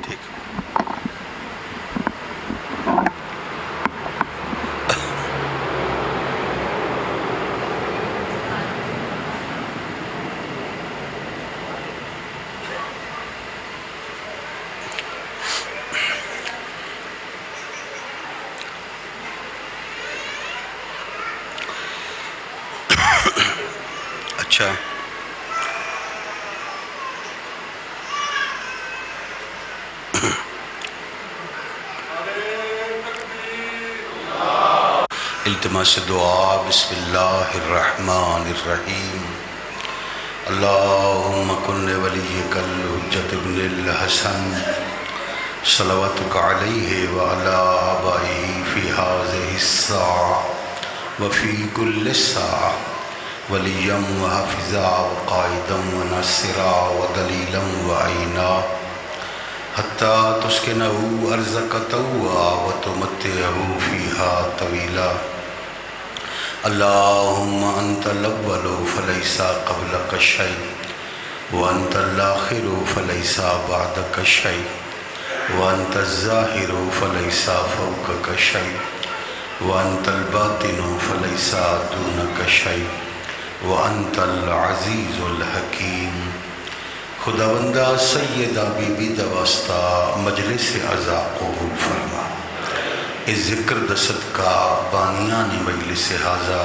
ٹھیک اچھا التماس دعا بسم اللہ الرحمن الرحیم اللہم کن ولیک الحجت ابن الحسن صلواتک علیہ وعلی آبائہ فی ہذہ الساعہ وفی کل ساعہ ولیا وحافظا وقائدا وناصرا ودلیلا وعینا حتی تسکنہ ارضک طوعا وتمتعہ فیہا طویلا اللہم انت الاول فلیس قبلک شیء وانت الآخر فلیس بعدک شیء وانت الظاہر فلیس فوقک شیء وانت الباطن فلیس دونک شیء وانت العزیز الحکیم خداوندہ سیدہ بی بی دواستا مجلس عزا قبول فرما اس ذکر دا صدقہ بانیان مجلس حاضہ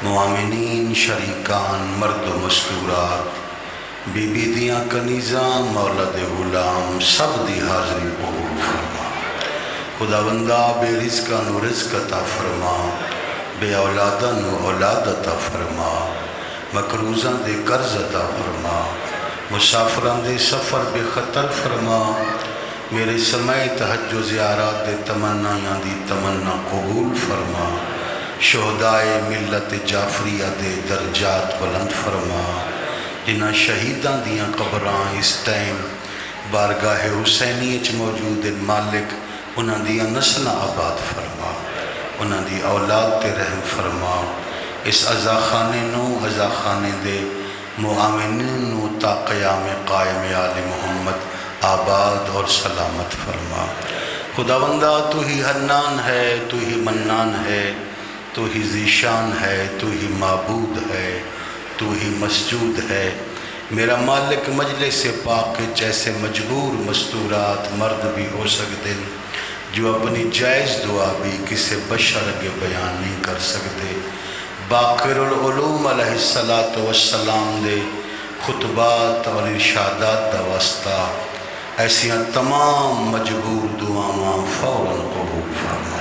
معامنین شریکان مرد و مستورات بی بی دیاں کنیزاں مولد غلام سب دی حاضری قبول فرما خداوندہ بے رزقاں نو رزق عطا فرما بے اولاداں نو اولاد عطا فرما مقروضاں دے قرض عطا فرما مسافران دے سفر بے خطر فرما میرے سمیت حج و زیارات دے تمنایاں دی تمنا قبول فرما شہدائے ملت جعفریہ دے درجات بلند فرما جنہاں شہیداں دیاں قبراں اس ٹائم بارگاہ حسینی اچ موجود مالک انہاں دیاں نسلہ آباد فرما انہاں دی اولاد تے رحم فرما اس عزا خانے نو عزا خانے دے معامنین نو تا قیام قائم آل محمد آباد اور سلامت فرما خداوندہ تو ہی حنان ہے تو ہی منان ہے تو ہی ذیشان ہے تو ہی معبود ہے تو ہی مسجود ہے میرا مالک مجلس پاک جیسے مجبور مستورات مرد بھی ہو سکتے جو اپنی جائز دعا بھی کسی بشر کے بیان نہیں کر سکتے باقر العلوم علیہ السلام دے خطبات اور ارشادات دا واسطہ ایسیاں تمام مجبور دعاواں فوراً قبول فرما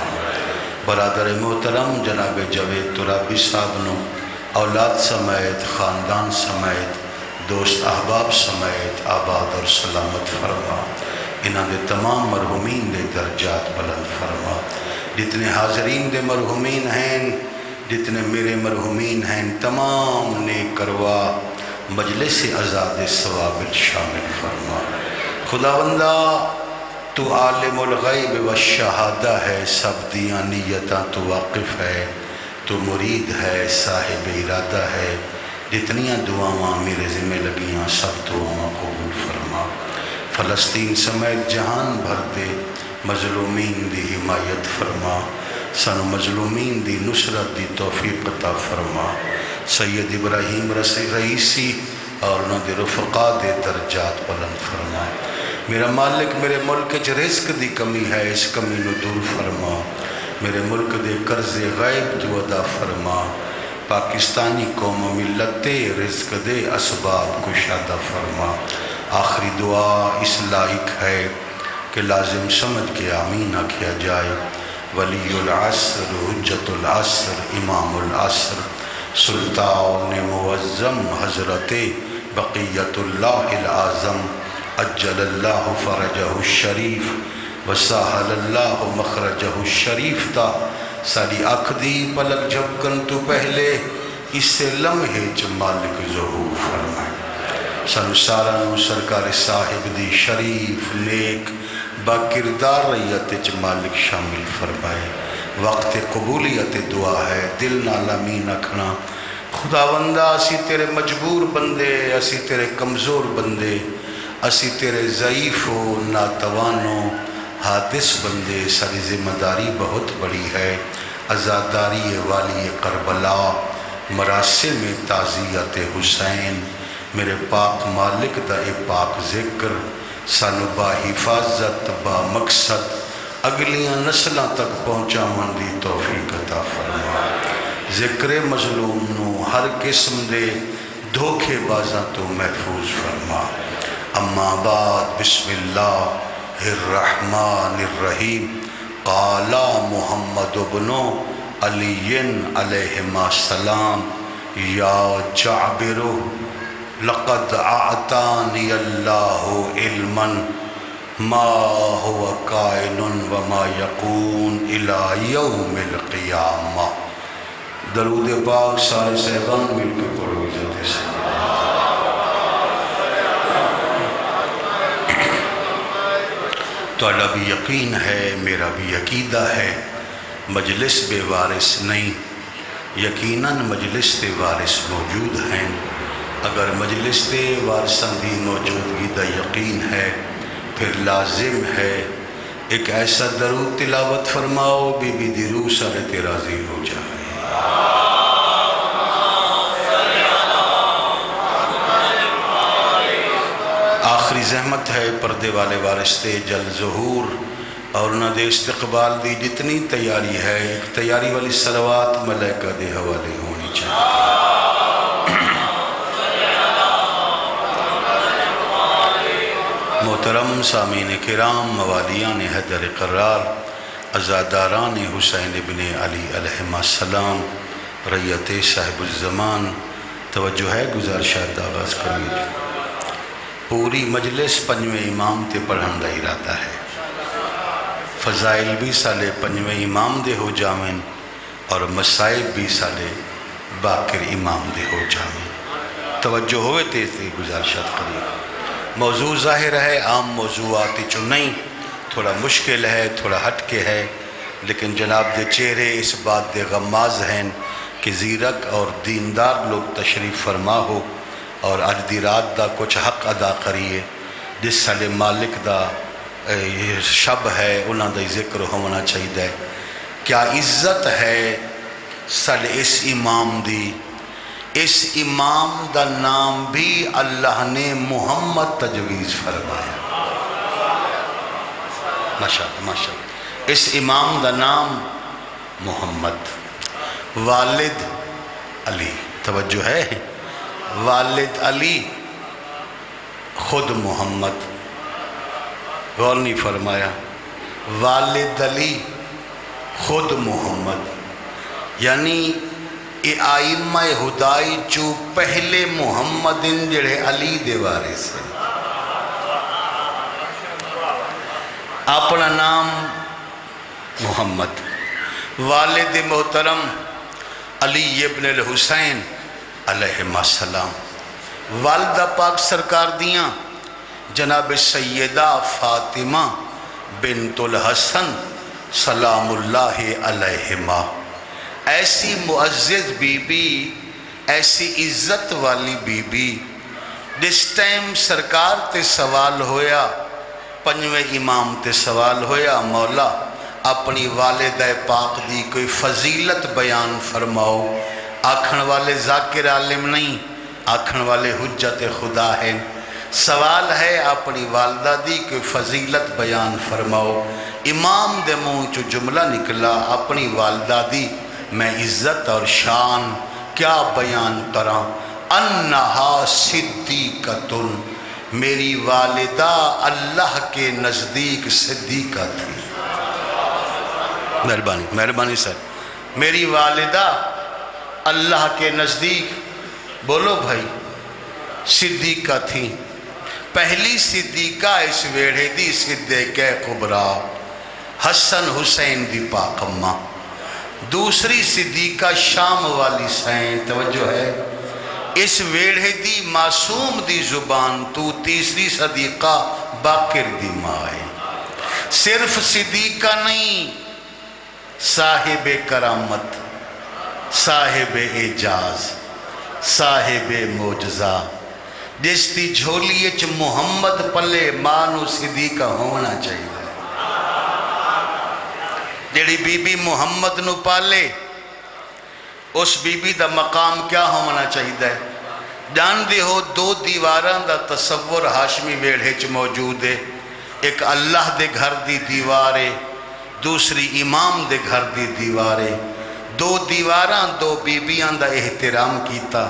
برادر محترم جناب جاوید ترابی صاحب نو اولاد سمیت خاندان سمیت دوست احباب سمیت آباد اور سلامت فرما انہاں دے تمام مرحومین دے درجات بلند فرما جتنے حاضرین دے مرحومین ہیں جتنے میرے مرحومین ہیں تمام نیک کروا مجلس عزاد ثواب شامل فرما خداوندہ تو عالم الغیب والشہادہ ہے سب دیاں نیتاں تو واقف ہے تو مرید ہے صاحب ارادہ ہے جتنیاں دعاواں میرے ذمہ لگیاں سب دعاواں قبول فرما فلسطین سمیت جہان بھر دے مظلومین دی حمایت فرما سن مظلومین دی نصرت دی توفیق عطا فرما سید ابراہیم رئیسی اور انہوں دے رفقا دے درجات بلند فرما میرا مالک میرے ملک چ رزق دی کمی ہے اس کمی نو دور فرما میرے ملک دے قرض غیب تو ادا فرما پاکستانی قوم و ملت دے رزق دے اسباب کشادہ فرما آخری دعا اس لائق ہے کہ لازم سمجھ کے آمین آکھیا جائے ولی العصر حجت العصر امام العصر سلطان معظم حضرت بقیت اللہ العظم اجل اللہ فرجہ الشریف وساہل اللہ مخرجہ الشریف تا ساری اکھ دی پلک جھپکن تو پہلے اس سے لمحے چ مالک ظہور فرمائے سن سارانو سرکار صاحب دی شریف نیک با کردار ریت چ مالک شامل فرمائے وقت قبولیت دعا ہے دل نالامین اکھنا خداوندہ اسی تیرے مجبور بندے اسی تیرے کمزور بندے اسی تیرے ضعیف و ناتوانوں حادث بندے، ساری ذمہ داری بہت بڑی ہے۔ عزاداری والی کربلا، مراسم تعزیت حسین، میرے پاک مالک دا اے پاک ذکر سانو با حفاظت با مقصد اگلیاں نسلاں تک پہنچاون دی توفیق عطا فرما۔ ذکر مظلوم نو ہر قسم دے دھوکے بازاں تو محفوظ فرما۔ اما بعد، بسم اللہ الرحمن الرحیم۔ قال محمد بن علی علیہما السلام یا جعبر لقد اعطانی اللہ علما ما هو کائن وما یکون الی یوم القیامہ۔ درود پاک سارے صاحبان مل کے پڑھو اجازت سے۔ تو بھی یقین ہے، میرا بھی عقیدہ ہے، مجلس بے وارث نہیں، یقیناً مجلس سے وارث موجود ہیں۔ اگر مجلس سے وارثاں دی موجودگی دا یقین ہے، پھر لازم ہے ایک ایسا درود تلاوت فرماؤ بی بی دی روح سارے تے راضی ہو جائے۔ آخری زحمت ہے پردے والے وارثے جل ظہور اور انہاں دے استقبال دی جتنی تیاری ہے، ایک تیاری والی صلوات ملائکہ دے حوالے ہونی چاہیے۔ محترم سامعین کرام، موالیان حیدر قرار، عزاداران حسین ابن علی علیہ السلام، رعیت صاحب الزمان، توجہ ہے، گزارشات آغاز کریے۔ پوری مجلس پنجویں امام تے پڑھن دا ارادہ ہے، فضائل بھی سالے پنجویں امام دے ہو جاویں اور مسائب بھی سالے باقر امام دے ہو جاویں۔ توجہ ہوئے تیزی گزارشات کریے۔ موضوع ظاہر ہے، عام موضوعاتی چو نہیں، تھوڑا مشکل ہے، تھوڑا ہٹ کے ہے، لیکن جناب دے چہرے اس بات دے غماز ہیں کہ زیرک اور دیندار لوگ تشریف فرما ہو اور اج دی رات دا کچھ حق ادا کریے۔ جس سالے مالک دا شب ہے انہاں دا ذکر ہونا چاہیے۔ کیا عزت ہے سالے اس امام دی، اس امام دا نام بھی اللہ نے محمد تجویز فرمایا۔ ماشاءاللہ ماشاءاللہ، اس امام دا نام محمد، والد علی، توجہ ہے، والد علی خود محمد، غور نہیں فرمایا، والد علی خود محمد، یعنی اے آئمہ ہدائی چو پہلے محمد جڑے علی دے وارث ہیں۔ اپنا نام محمد، والد محترم علی ابن الحسین علیہ السلام، والدہ پاک سرکار دیاں جناب سیدہ فاطمہ بنت الحسن سلام اللہ علیہما، ایسی معزز بی بی، ایسی عزت والی بی بی، جس ٹائم سرکار تے سوال ہویا، پنجویں امام تے سوال ہویا، مولا اپنی والدہ پاک دی کوئی فضیلت بیان فرماؤ، آکھن والے ذاکر عالم نہیں، آکھن والے حجت خدا ہے، سوال ہے اپنی والدہ دی کوئی فضیلت بیان فرماؤ۔ امام دے منہ چو جملہ نکلا، اپنی والدہ دی میں عزت اور شان کیا بیان کراں، انہا صدیقتن، میری والدہ اللہ کے نزدیک صدیقہ تھی۔ مہربانی مہربانی سر، میری والدہ اللہ کے نزدیک، بولو بھائی، صدیقہ تھی۔ پہلی صدیقہ اس ویڑھے دی صدیقہ کبرا، حسن حسین دی پاک اماں۔ دوسری صدیقہ شام والی سائیں، توجہ ہے، اس ویڑھے دی معصوم دی زبان تو تیسری صدیقہ باقر دی ماں ہے۔ صرف صدیقہ نہیں، صاحب کرامت، صاحب اعجاز، صاحب معجزہ، جس دی جھولی چ محمد پلے ماں نو صدیقہ ہونا چاہیے. جیڑی بی بی محمد نو پالے اس بی بی دا مقام کیا ہونا چاہیے؟ جان دے ہو دو دیواراں دا تصور ہاشمی ویڑھے چ موجود ہے. ایک اللہ دے گھر دی دیوار ہے، دوسری امام دے گھر دی دیوار ہے. دو دیواراں دو بیبیاں دا احترام کیتا.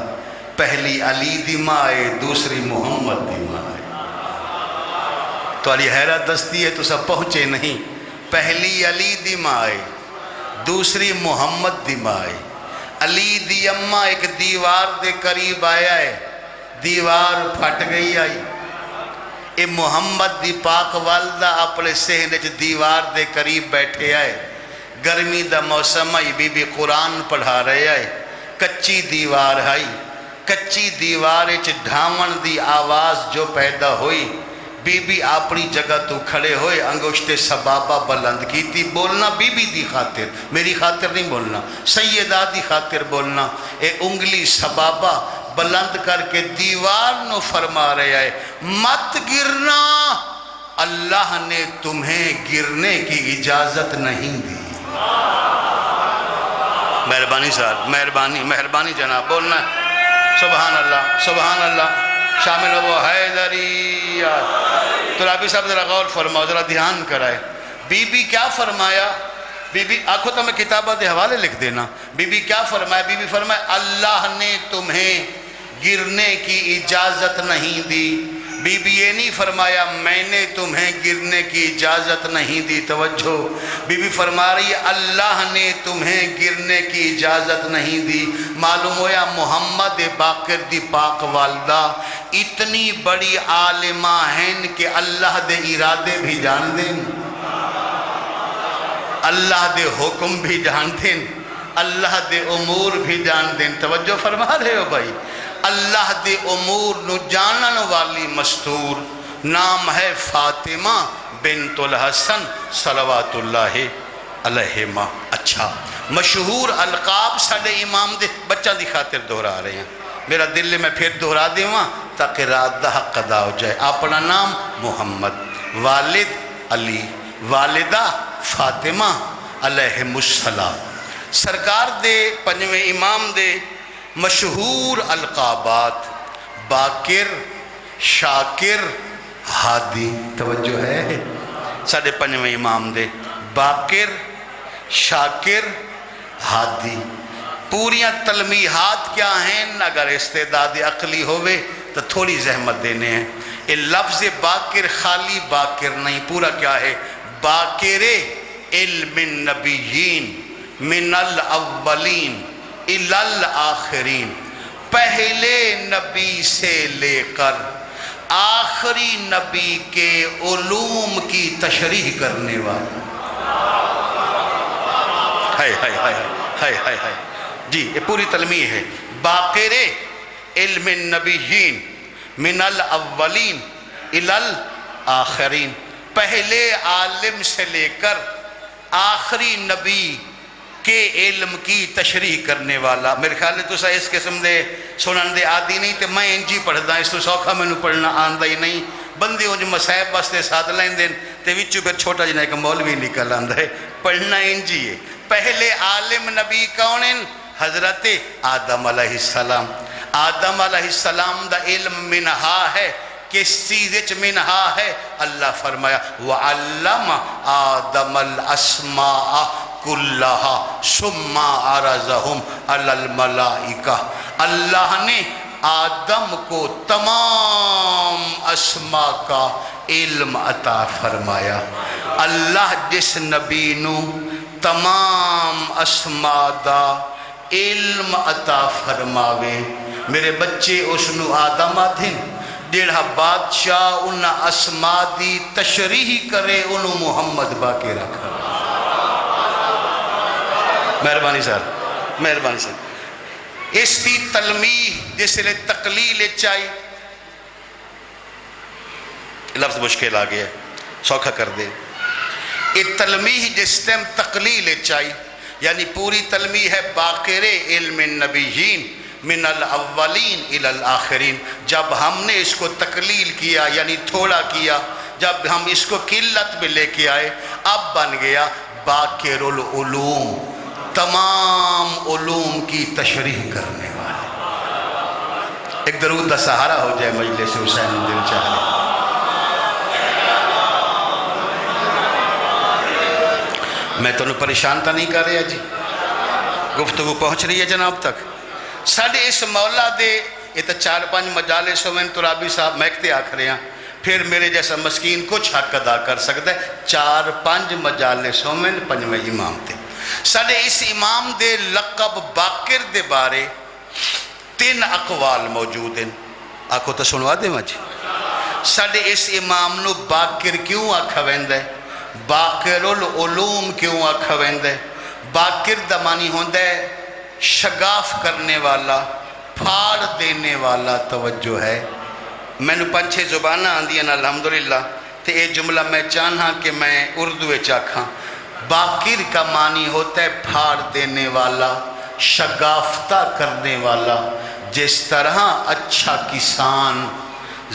پہلی علی دی ماں ہے، دوسری محمد دی ماں ہے. تو علی حیرت دستی ہے تو سب پہنچے نہیں. پہلی علی دی ماں ہے، دوسری محمد دی ماں ہے. علی دی اماں ایک دیوار دے قریب آیا ہے، دیوار پھٹ گئی آئی. اے محمد دی پاک والدہ اپنے سہنے چ دیوار دے قریب بیٹھے آئے. گرمی دا موسم آئی، بی بی قرآن پڑھا رہے آئے. کچی دیوار آئی، کچی دیوار چ ڈھاون دی آواز جو پیدا ہوئی. بی بی اپنی جگہ تو کھڑے ہوئے، انگشت سبابہ بلند کی تھی. بولنا بی بی دی خاطر، میری خاطر نہیں بولنا، سیدہ دی خاطر بولنا. اے انگلی سبابہ بلند کر کے دیوار نو فرما رہے آئے، مت گرنا، اللہ نے تمہیں گرنے کی اجازت نہیں دی. مہربانی صاحب، مہربانی جناب، بولنا ہے. سبحان اللہ، سبحان اللہ. شامل ہو وہ حیدریات. تو رابی صاحب ذرا غور فرماؤ، ذرا دھیان کرائے. بی بی کیا فرمایا؟ بی بی آنکھوں تو میں کتابہ دے حوالے لکھ دینا. بی بی کیا فرمایا؟ بی بی فرمایا اللہ نے تمہیں گرنے کی اجازت نہیں دی. بی بی یہ نہیں فرمایا میں نے تمہیں گرنے کی اجازت نہیں دی. توجہ، بی بی فرما رہی ہے اللہ نے تمہیں گرنے کی اجازت نہیں دی. معلوم ہویا محمد باقر دی پاک والدہ اتنی بڑی عالمہ ہیں کہ اللہ دے ارادے بھی جان دیں، اللہ دے حکم بھی جان دیں، اللہ دے امور بھی جان دیں. توجہ فرما رہے ہو بھائی؟ اللہ دے امور نو جانن والی مستور نام ہے فاطمہ بنت الحسن صلوات اللہ علیہما. اچھا، مشہور القاب ساڑھے امام دے بچہ دی خاطر دہرا رہے ہیں. میرا دل میں پھر دہرا دے ہوا تاکہ رات دا حق ادا ہو جائے. اپنا نام محمد، والد علی، والدہ فاطمہ علیہم السلام. سرکار دے پنجویں امام دے مشہور القابات باقر، شاکر، ہادی. توجہ ہے؟ ساڑھے پنجویں امام دے باقر، شاکر، ہادی. پوریاں تلمیحات کیا ہیں؟ اگر استعداد عقلی ہوئے تو تھوڑی زحمت دینے ہیں. یہ لفظ باقر خالی باقر نہیں، پورا کیا ہے؟ باقر علم النبیین من الاولین الی الآخرین. پہلے نبی سے لے کر آخری نبی کے علوم کی تشریح کرنے والا. ہائے ہائے ہائے ہائے ہائے ہائے. جی یہ پوری تلمیح ہے. باقر علم النبیین من الاولین الی الآخرین. پہلے عالم سے لے کر آخری نبی کے علم کی تشریح کرنے والا. میرے خیال ہے تو سا اس قسم دے سنن دے عادی نہیں تے میں انجی پڑھدا. اس تو سوکھا میں نو پڑھنا آندہ ہی نہیں. بندے ہوں جو مسائب بستے ساتھ لائن دیں تے وچو پھر چھوٹا جنہ ایک مولوی نکل آندہ ہے. پڑھنا انجی ہے. پہلے عالم نبی کون ہیں؟ حضرت آدم علیہ السلام. آدم علیہ السلام دا علم منہا ہے. کس چیز منہا ہے؟ اللہ فرمایا وَعَلَّمَ آدَمَ الْأَسْمَاءَ كُلَّهَا ثُمَّ عَرَضَهُمْ عَلَى الْمَلَائِكَةِ. اللہ نے آدم کو تمام اسماء کا علم عطا فرمایا. اللہ جس نبی نو تمام اسماء دا علم عطا فرماوے، میرے بچے اس نو آدم آدھیں. جیڑا بادشاہ انہا اسماء دی تشریح کرے انہوں محمد باقی رکھا. مہربانی صاحب، مہربانی صاحب. اس کی تلمیح جس لئے تقلیل چاہیے، لفظ مشکل آگیا ہے سوکھا کر دے. یہ تلمیح جس ٹائم تقلیل چاہیے، یعنی پوری تلمیح ہے باقر علم النبیین من الاولین الی الاخرین. جب ہم نے اس کو تقلیل کیا یعنی تھوڑا کیا، جب ہم اس کو قلت میں لے کے آئے، اب بن گیا باقر العلوم، تمام علوم کی تشریح کرنے والا. ایک درود دا سہارا ہو جائے مجلس حسین دل چاہے. میں تو پریشان تا نہیں کر رہا جی، گفتگو پہنچ رہی ہے جناب تک. ساڑھے اس مولا دے یہ تو 4-5 مجالسوں میں ترابی صاحب محکتے آکھ رہے ہیں، پھر میرے جیسا مسکین کچھ حق ادا کر سکتا ہے. 4-5 مجالسوں میں 5ویں امام تھے. ساڑھے اس امام دے لقب باقر دے بارے 3 اقوال موجود ہیں. آکھو تو سنوا دے مجھے. ساڑھے اس امام نو باقر کیوں آکھا ویندہ ہے؟ باقر العلوم کیوں آکھا ویندہ ہے؟ باقر دا معنی ہوندہ ہے شگاف کرنے والا، پھاڑ دینے والا. توجہ ہے، میں نے 5-6 زبانہ آندی ہیں الحمدللہ، تو یہ جملہ میں چاہنا کہ میں اردو چاکھاں. باقر کا معنی ہوتا ہے پھاڑ دینے والا، شگافتہ کرنے والا. جس طرح اچھا کسان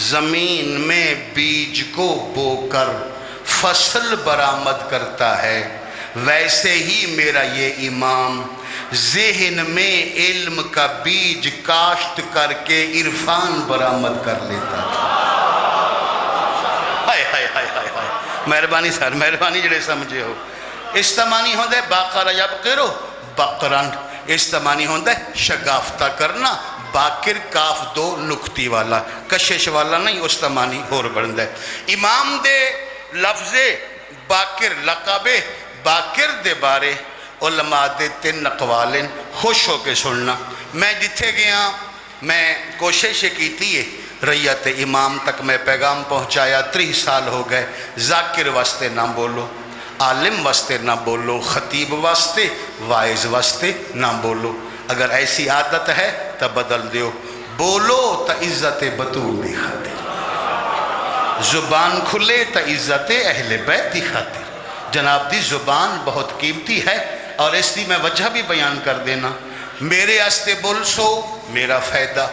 زمین میں بیج کو بو کر فصل برآمد کرتا ہے، ویسے ہی میرا یہ امام ذہن میں علم کا بیج کاشت کر کے عرفان برآمد کر لیتا تھا. ہائے ہائے ہائے ہائے ہائے، مہربانی سر، مہربانی جڑے سمجھے ہو. استمانی ہوندہ ہے باقر یبقرو بقران، استمانی ہوندہ ہے شگافتہ کرنا. باقر کاف 2 نکتی والا، کشش والا نہیں، استمانی ہور بڑھندہ ہے. امام دے لفظ باقر لقب باقر دے بارے علماء دے 3 اقوال ہیں. خوش ہو کے سننا. میں جتھے گیا میں کوشش کیتی ہے ریت امام تک میں پیغام پہنچایا. 30 سال ہو گئے. ذاکر واسطے نہ بولو، عالم واسطے نہ بولو، خطیب واسطے، وائز واسطے نہ بولو. اگر ایسی عادت ہے تو بدل دیو. بولو تا عزت بطول دی خاطر، زبان کھلے تا عزت اہل بیت دی خاطر. جناب دی زبان بہت قیمتی ہے، اور اس دی میں وجہ بھی بیان کر دینا. میرے آستے بول سو میرا فائدہ،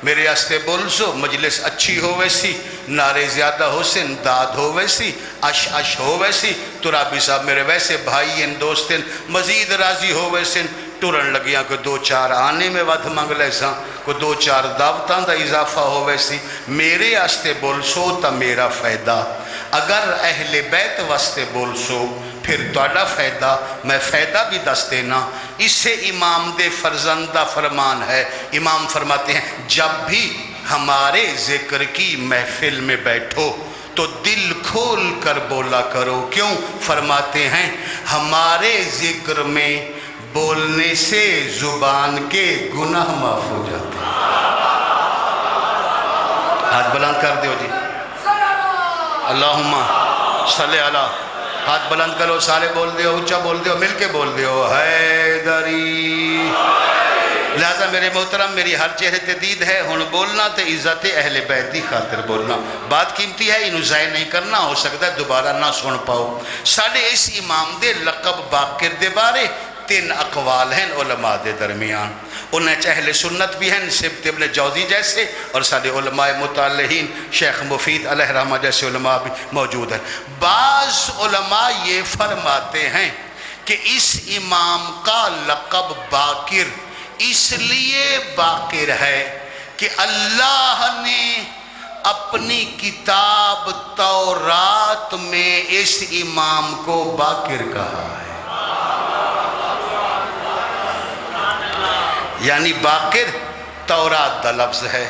میرے آستے بول سو مجلس اچھی ہو ویسی، نعرے زیادہ ہو سن، داد ہو ویسی، اش ہو ویسی. ترابی صاحب میرے ویسے بھائی ہیں، دوست ہیں، مزید راضی ہو ویسن. ٹورن لگیاں کو 2-4 آنے میں ود منگ لے ساں، کو 2-4 دعوتاں دا اضافہ ہو ویسی. میرے آستے بول سو تا میرا فائدہ. اگر اہل بیت واسطے بول سو پھر توڑا فائدہ. میں فائدہ بھی دس دینا. اس سے امام دے فرزندہ فرمان ہے. امام فرماتے ہیں جب بھی ہمارے ذکر کی محفل میں بیٹھو تو دل کھول کر بولا کرو. کیوں؟ فرماتے ہیں ہمارے ذکر میں بولنے سے زبان کے گناہ معاف ہو جاتے ہیں. ہاتھ بلند کر دیو جی. اللہم صلی علی. ہاتھ بلند کرو، سارے بول دیو، اونچا بول دیو، مل کے بول دیو حیدری. لہذا میرے محترم میری ہر چہرے تے دید ہے. ہن بولنا تے عزت اہل بیت دی خاطر بولنا. بات قیمتی ہے، انہوں ضائع نہیں کرنا. ہو سکتا ہے دوبارہ نہ سن پاؤ. ساڑھے اس امام دے لقب باقر دے بارے 3 اقوال ہیں علماء دے درمیان. انہیں اہل سنت بھی ہیں سبت ابن جوزی جیسے، اور سارے علماء متعلقین شیخ مفید علیہ رحمہ جیسے علماء بھی موجود ہیں. بعض علماء یہ فرماتے ہیں کہ اس امام کا لقب باقر اس لیے باقر ہے کہ اللہ نے اپنی کتاب تورات میں اس امام کو باقر کہا ہے. یعنی باقر تورات دا لفظ ہے.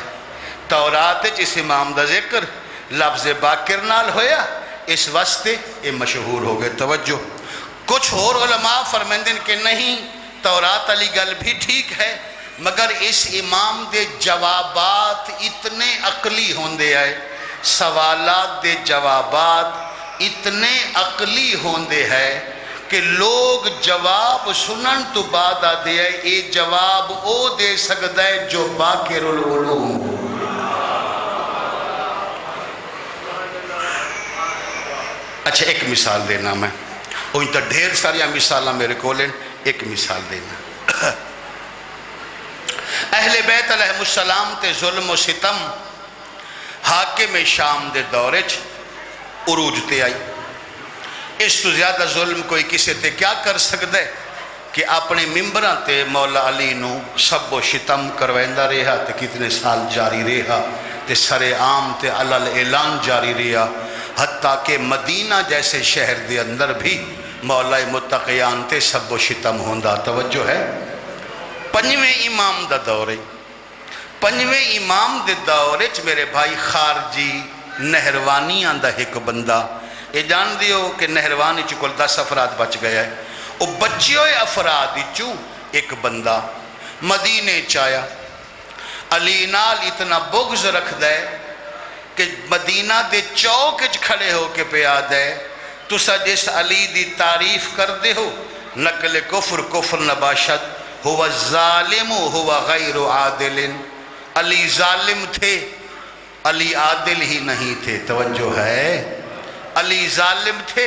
تورات جس امام دا ذکر لفظ باقر نال ہویا، اس واسطے یہ مشہور ہو گئے. توجہ. کچھ اور علماء فرمندن کہ نہیں، تورات علی گل بھی ٹھیک ہے، مگر اس امام دے جوابات اتنے عقلی ہوندے آئے، سوالات دے جوابات اتنے عقلی ہوندے ہیں کہ لوگ جواب سنن تو بعد آدھے ہیں اے جواب او دے سکتا ہے جو باقر العلوم. اچھا ایک مثال دینا میں، ان تا ڈھیر ساریا مثالہ میرے کولیں، ایک مثال دینا. اہل بیت علیہ السلام تے ظلم و ستم حاکم شام دے دورے عروج تے آئی. اس تو زیادہ ظلم کوئی کسی تے کیا کر سکتا ہے کہ اپنے ممبراں تے مولا علی نو سب و شتم کرویندا رہا تے کتنے سال جاری رہا تے سر عام تے علل اعلان جاری رہا، حتیٰ کہ مدینہ جیسے شہر دے اندر بھی مولا متقیان تے سب و شتم ہوندا. توجہ ہے. پنجویں امام دا دورے، پنجویں امام دے دورے میرے بھائی خارجی نہروانیاں دا ایک بندہ، یہ جان دیو کہ نہروانی چکل 10 افراد بچ گیا ہے. وہ بچے ہوئے افراد چوں ایک بندہ مدینے چایا، علی نال اتنا بغض رکھ دے کہ مدینہ دے چوک کھڑے ہو کے پیاد ہے تسا جس علی دی تعریف کر دے ہو نقل کفر کفر نباشد، ہوا ظالم ہوا غیر عادل. علی ظالم تھے، علی عادل ہی نہیں تھے. توجہ ہے. علی ظالم تھے،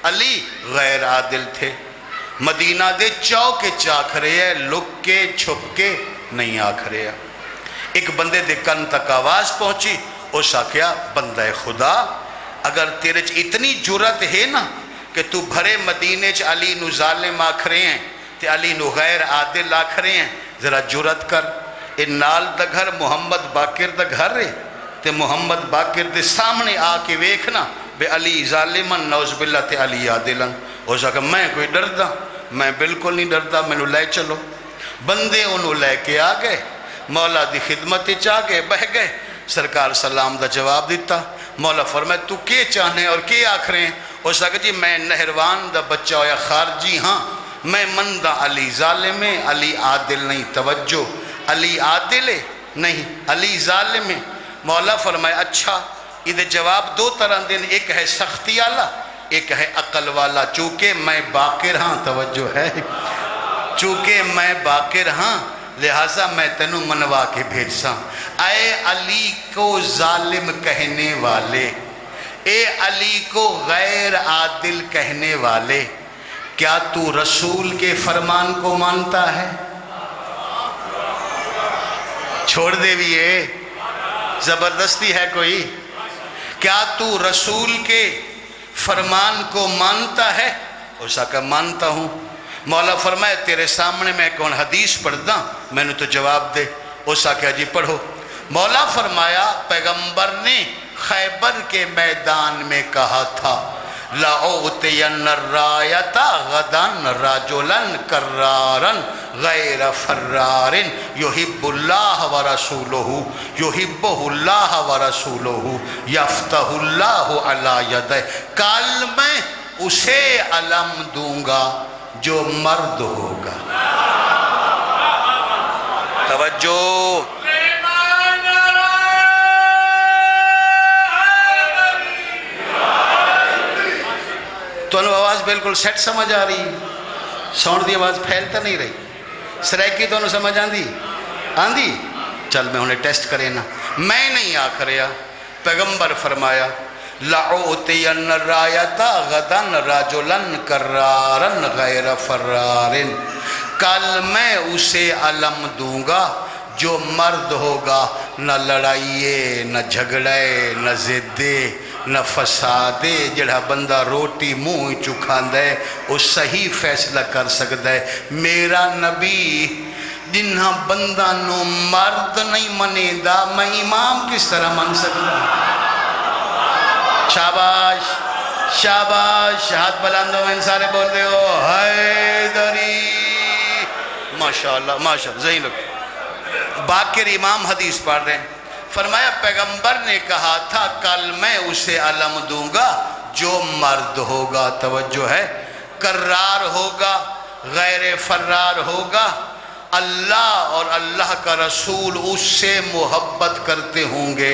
علی غیر عادل تھے. مدینہ دے چوک چاکھ رہے ہیں، لک کے چھپ کے نہیں آکھ رہے ہیں. ایک بندے دے کن تک آواز پہنچی، اس آکھیا بندہ خدا اگر تیرے اتنی جرت ہے نا کہ تو بھرے مدینے چ علی نو ظالم آکھ رہے ہیں تے علی نو غیر عادل آکھ رہے ہیں، ذرا جرت کر. ان نال دا گھر محمد باقر دا گھر رہے تے محمد باقر دے سامنے آ کے ویکھنا بے علی ظالمن نوز باللہ تے علی عادلن. ہو سکا میں کوئی ڈردا؟ میں بالکل نہیں ڈردا، میں نو لے چلو. بندے انہوں لے کے آ گئے، مولا دی خدمت چاہ گئے، بہ گئے. سرکار سلام دا جواب دیتا. مولا فرمائے تو کیا چاہنے اور کیا آکھ رہے ہیں؟ ہو سکا جی میں نہروان دا بچہ ہویا خارجی ہاں، میں مندہ علی ظالم ہے علی عادل نہیں. توجہ، علی عادل ہے نہیں، علی ظالم ہے. مولا فرمائے اچھا ادھے جواب دو طرح دین، ایک ہے سختی والا ایک ہے عقل والا. چونکہ میں باقر ہاں، توجہ ہے، چونکہ میں باقر ہاں لہٰذا میں تینوں منوا کے بھیجساں. اے علی کو ظالم کہنے والے، اے علی کو غیر عادل کہنے والے، کیا تو رسول کے فرمان کو مانتا ہے؟ چھوڑ دے بھی ہے، زبردستی ہے کوئی؟ کیا تو رسول کے فرمان کو مانتا ہے؟ اس کا مانتا ہوں. مولا فرمائے تیرے سامنے میں کون حدیث پڑھ دا، میں نے تو جواب دے. اس کا جی پڑھو. مولا فرمایا پیغمبر نے خیبر کے میدان میں کہا تھا لَأُعْتِيَنَّ الرَّایَةَ غَدًا رَجُلًا كَرَّارًا غَيْرَ فَرَّارٍ يُحِبُّ اللَّهَ وَرَسُولُهُ يُحِبُّهُ اللَّهَ وَرَسُولُهُ يَفْتَحُ اللَّهُ عَلَى يَدَيْهِ. کل میں اسے علم دوں گا جو مرد ہوگا. توجہ، تو انہوں آواز بالکل سیٹ سمجھ آ رہی، ساؤنڈ دی آواز پھیلتا نہیں رہی. سریکی تو انہوں سمجھ آندھی آندھی. چل میں انہیں ٹیسٹ کرے نا، میں نہیں آکھ رہا. پیغمبر فرمایا لَأُعْتِيَنَّ الرَّایَةَ غَدًا رَجُلًا كَرَّارًا غَيْرَ فَرَّارٍ. کل میں اسے علم دوں گا جو مرد ہوگا، نہ لڑائیے نہ جھگڑے نہ زدے نہ فسادے. جڑا بندہ روٹی منہ چکھاندہ ہے وہ صحیح فیصلہ کر سکتا ہے. میرا نبی جنہاں بندہ نو مرد نہیں منے دا، میں امام کس طرح من سکتا؟ شاباش شاباش، ہاتھ بلندوں میں سارے بول دے ہو حیدری. ماشاءاللہ ماشاءاللہ. ذہین لوگ باقر امام حدیث پڑھ رہے ہیں. فرمایا پیغمبر نے کہا تھا کل میں اسے علم دوں گا جو مرد ہوگا. توجہ ہے، کرار ہوگا غیر فرار ہوگا. اللہ اور اللہ کا رسول اس سے محبت کرتے ہوں گے،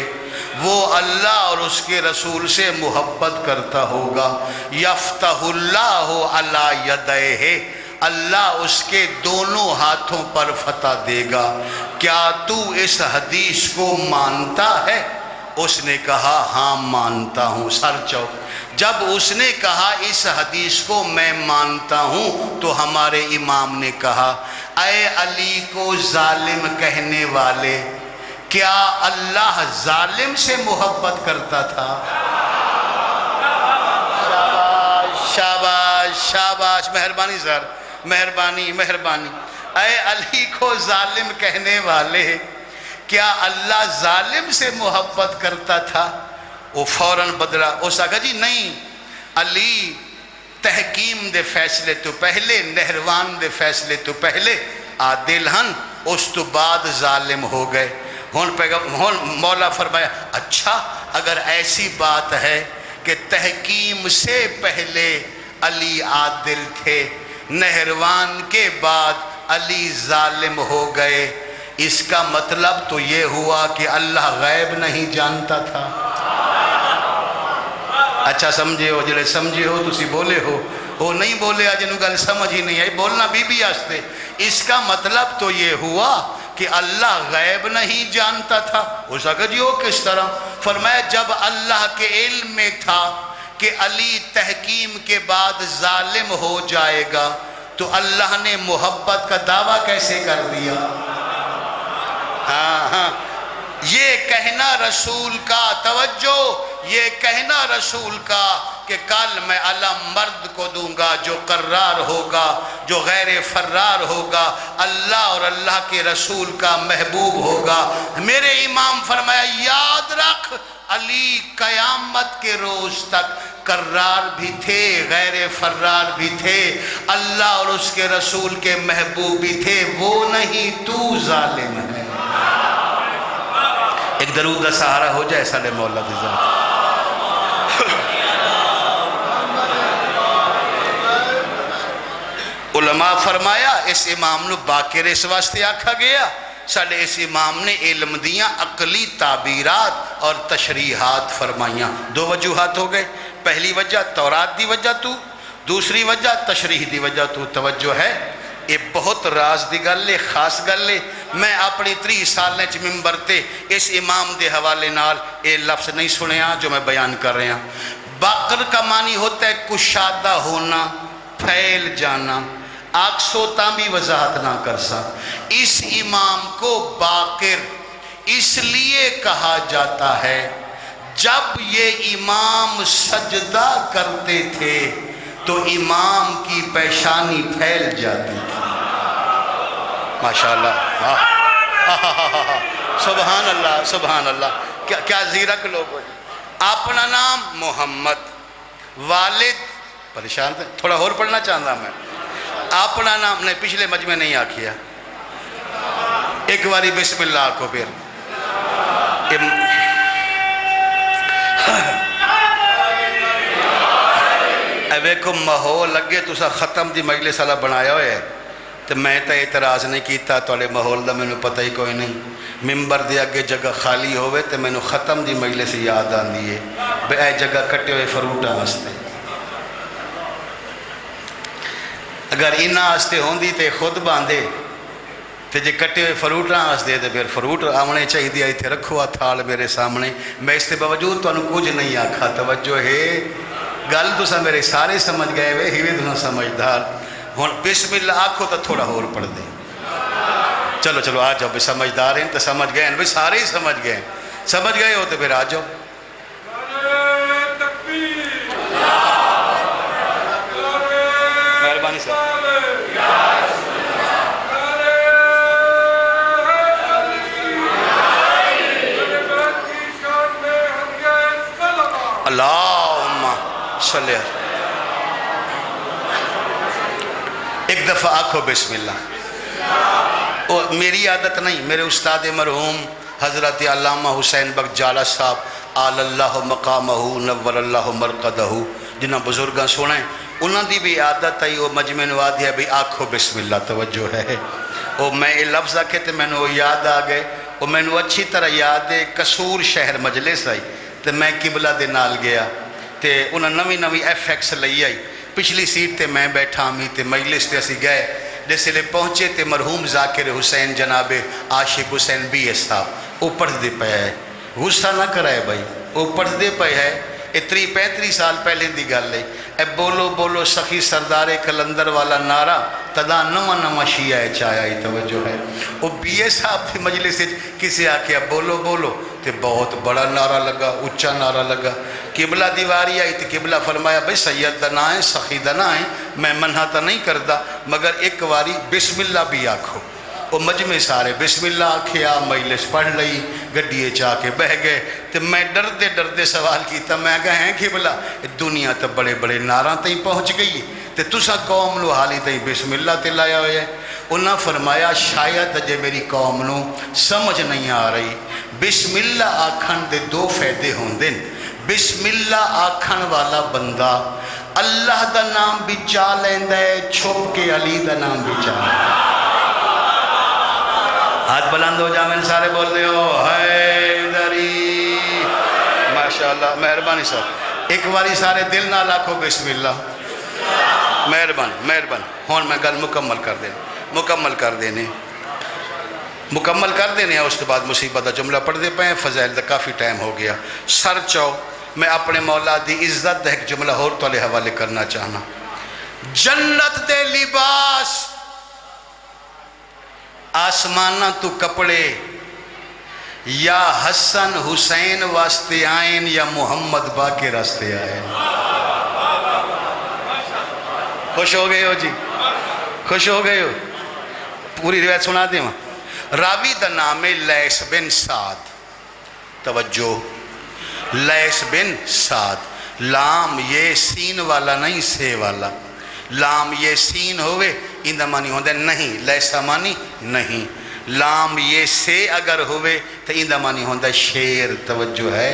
وہ اللہ اور اس کے رسول سے محبت کرتا ہوگا. یفتح اللہ علی یدیہ، اللہ اس کے دونوں ہاتھوں پر فتح دے گا. کیا تو اس حدیث کو مانتا ہے؟ اس نے کہا ہاں مانتا ہوں، سر چوک۔ جب اس نے کہا اس حدیث کو میں مانتا ہوں تو ہمارے امام نے کہا اے علی کو ظالم کہنے والے، کیا اللہ ظالم سے محبت کرتا تھا؟ شاباش شاباش شاباش، مہربانی سر، مہربانی مہربانی۔ اے علی کو ظالم کہنے والے، کیا اللہ ظالم سے محبت کرتا تھا؟ وہ فوراً بدلا، اس کہا جی نہیں، علی تحکیم دے فیصلے تو پہلے، نہروان دے فیصلے تو پہلے عادل ہن، اس تو بعد ظالم ہو گئے۔ ہن مولا فرمایا اچھا اگر ایسی بات ہے کہ تحکیم سے پہلے علی عادل تھے، نہروان کے بعد علی ظالم ہو گئے، اس کا مطلب تو یہ ہوا کہ اللہ غیب نہیں جانتا تھا۔ اچھا سمجھے ہو، جڑے سمجھے ہو تسی بولے ہو، وہ نہیں بولے جنہوں گل سمجھ ہی نہیں آئی، بولنا بی بی آستے۔ اس کا مطلب تو یہ ہوا کہ اللہ غیب نہیں جانتا تھا۔ اس کہا جی وہ کس طرح؟ فرمایا جب اللہ کے علم میں تھا کہ علی تحکیم کے بعد ظالم ہو جائے گا تو اللہ نے محبت کا دعویٰ کیسے کر دیا؟ ہاں ہاں، یہ کہنا رسول کا، توجہ، یہ کہنا رسول کا کہ کل میں علم مرد کو دوں گا جو قرار ہوگا، جو غیر فرار ہوگا، اللہ اور اللہ کے رسول کا محبوب ہوگا۔ میرے امام فرمایا یاد رکھ علی قیامت کے روز تک قرار بھی تھے، غیر فرار بھی تھے، اللہ اور اس کے رسول کے محبوب بھی تھے، وہ نہیں تو ظالم ہے۔ ایک درود دا سہارا ہو جائے ساڑھے مولا دی ذات۔ علماء فرمایا اس امام نو باقر اس واسطے آکھا گیا، ساڑھے اس امام نے علم دیاں عقلی تعبیرات اور تشریحات فرمائیاں۔ دو وجوہات ہو گئے، پہلی وجہ تورات دی وجہ تو، دوسری وجہ تشریح دی وجہ تو۔ توجہ ہے، یہ بہت راز دی گل ہے، خاص گل ہے۔ میں اپنی 30 سالیں چ ممبر تے اس امام دے حوالے نال یہ لفظ نہیں سنیا جو میں بیان کر رہا ہوں۔ باقر کا معنی ہوتا ہے کشادہ ہونا، پھیل جانا، آکسو تاں بھی وضاحت نہ کر سا۔ اس امام کو باقر اس لیے کہا جاتا ہے جب یہ امام سجدہ کرتے تھے تو امام کی پیشانی پھیل جاتی تھی۔ ماشاءاللہ، سبحان اللہ سبحان اللہ، کیا زیرک لوگ ہو۔ اپنا نام محمد، والد پریشان تھے، تھوڑا اور پڑھنا چاہتا میں۔ اپنا نام نہیں، پچھلے مجمع نہیں آکھیا، ایک باری بسم اللہ آکھو پھر۔ ویکھو ماحول لگے تسا ختم دی مجلس والا بنایا ہوئے تو میں تو اعتراض نہیں کیتا، تھوڑے ماحول دا میں نے پتہ ہی کوئی نہیں۔ ممبر دے اگے جگہ خالی ہوئے تو میں نے ختم دی مجلس یاد آندی ہے بے اے جگہ کٹے ہوئے فروٹاں واسطے۔ اگر انہاں واسطے ہوندی تے خود باندھے تے جے کٹے ہوئے فروٹاں واسطے تے پھر فروٹ آونے چاہیے دیا، اتنے رکھو تھال میرے سامنے۔ میں اس کے باوجود تو کچھ نہیں آکھا۔ توجہ ہے، گل تسا میرے سارے سمجھ گئے وے، ہی تسا سمجھدار۔ ہن بسم اللہ آکھو تو تھوڑا اور پڑھ دیں۔ چلو چلو آ جاؤ، بھئی سمجھدار ہیں تو سمجھ گئے ہیں، بھئی سارے ہی سمجھ گئے ہیں، سمجھ گئے ہو تو پھر آ جاؤ۔ مہربانی صاحب۔ اللہم صلی اللہ۔ ایک دفعہ آکھو بسم اللہ۔ میری عادت نہیں، میرے استاد مرحوم حضرت علامہ حسین بخش جالہ صاحب آل اللہ مقامہ نور اللہ مرقدہ، جنہاں بزرگاں سنیں انہاں دی بھی عادت ہے، وہ مجمع نواد ہے بھی آکھو بسم اللہ۔ توجہ ہے، وہ میں یہ لفظ آکھے تو میں نے وہ یاد آ گئے، وہ میں نے اچھی طرح یاد ہے۔ قصور شہر مجلس آئی تو میں قبلہ دے نال گیا تے انہاں نوی نوی ایف ایکس لئی آئی، پچھلی سیٹ تے میں بیٹھا ہمیں تے مجلس تے اسی گئے، جیسے لے پہنچے تے مرحوم ذاکر حسین جناب عاشق حسین بی ایس صاحب اوپر دے پہ ہے۔ غصہ نہ کرائے بھائی، وہ پڑھتے پے ہے 30-35 سال پہلے دی گل ہے۔ اے بولو بولو سخی سردار کلندر والا نعرہ تدا نواں شیعہ چایا ہی توجہ ہے۔ وہ بی اے صاحب تھی مجلس کسی آکھیا بولو بولو تے بہت بڑا نعرہ لگا، اچھا نعرہ لگا۔ قبلہ دیواری آئی تے قبلہ فرمایا بھئی سید دا نام ہے، سخی دا نام ہے، میں منع تا نہیں کردا مگر ایک واری بسم اللہ بھی آکھو۔ وہ مجمع سارے بسم اللہ آکھیا، مجلس پڑھ لئی، گڈیے چاہ کے بہ گئے۔ تو میں ڈردے ڈردے سوال کیتا، میں کہا ہیں قبلہ دنیا تو بڑے بڑے نعرہ تئیں پہنچ گئی تے تسا قوم نو حالی تئیں بسم اللہ تے لایا ہوئے ہے۔ انہاں فرمایا شاید جے میری قوم نو سمجھ نہیں آ رہی، بسم اللہ آکھن دے 2 فائدے ہوندے۔ بسم اللہ آکھن والا بندہ اللہ دا نام بھی چاہ لیندا ہے، چھپ کے علی دا نام بھی چاہ لیندا ہے۔ ہاتھ بلند ہو جا، میں سارے بول رہے ہو حیدری، ماشاءاللہ، مہربانی صاحب ایک باری سارے دل نہ لاکھو بسم اللہ، مہربانی مہربانی۔ ہون میں گل مکمل کر دینے اس کے بعد مصیبت دا جملہ پڑھ دے پائیں، فضائل دا کافی ٹائم ہو گیا۔ سر چاہو میں اپنے مولا دی عزت دا ایک جملہ اور تولے حوالے کرنا چاہنا۔ جنت دے لباس آسمانہ تو کپڑے یا حسن حسین واسطے آئین یا محمد با کے راستے آئین۔ خوش ہو گئے ہو جی، خوش ہو گئے ہو؟ پوری روایت سنا دیں وہاں۔ راوی دا نام ہے لیس بن سعد، توجہ، لیس بن سعد، لام یہ سین والا نہیں سے والا، لام یہ سین ہوئے اندہ مانی ہوندے نہیں، لیسا مانی نہیں، لام یہ سے اگر ہوئے تو اندہ مانی ہوندہ شیر، توجہ ہے۔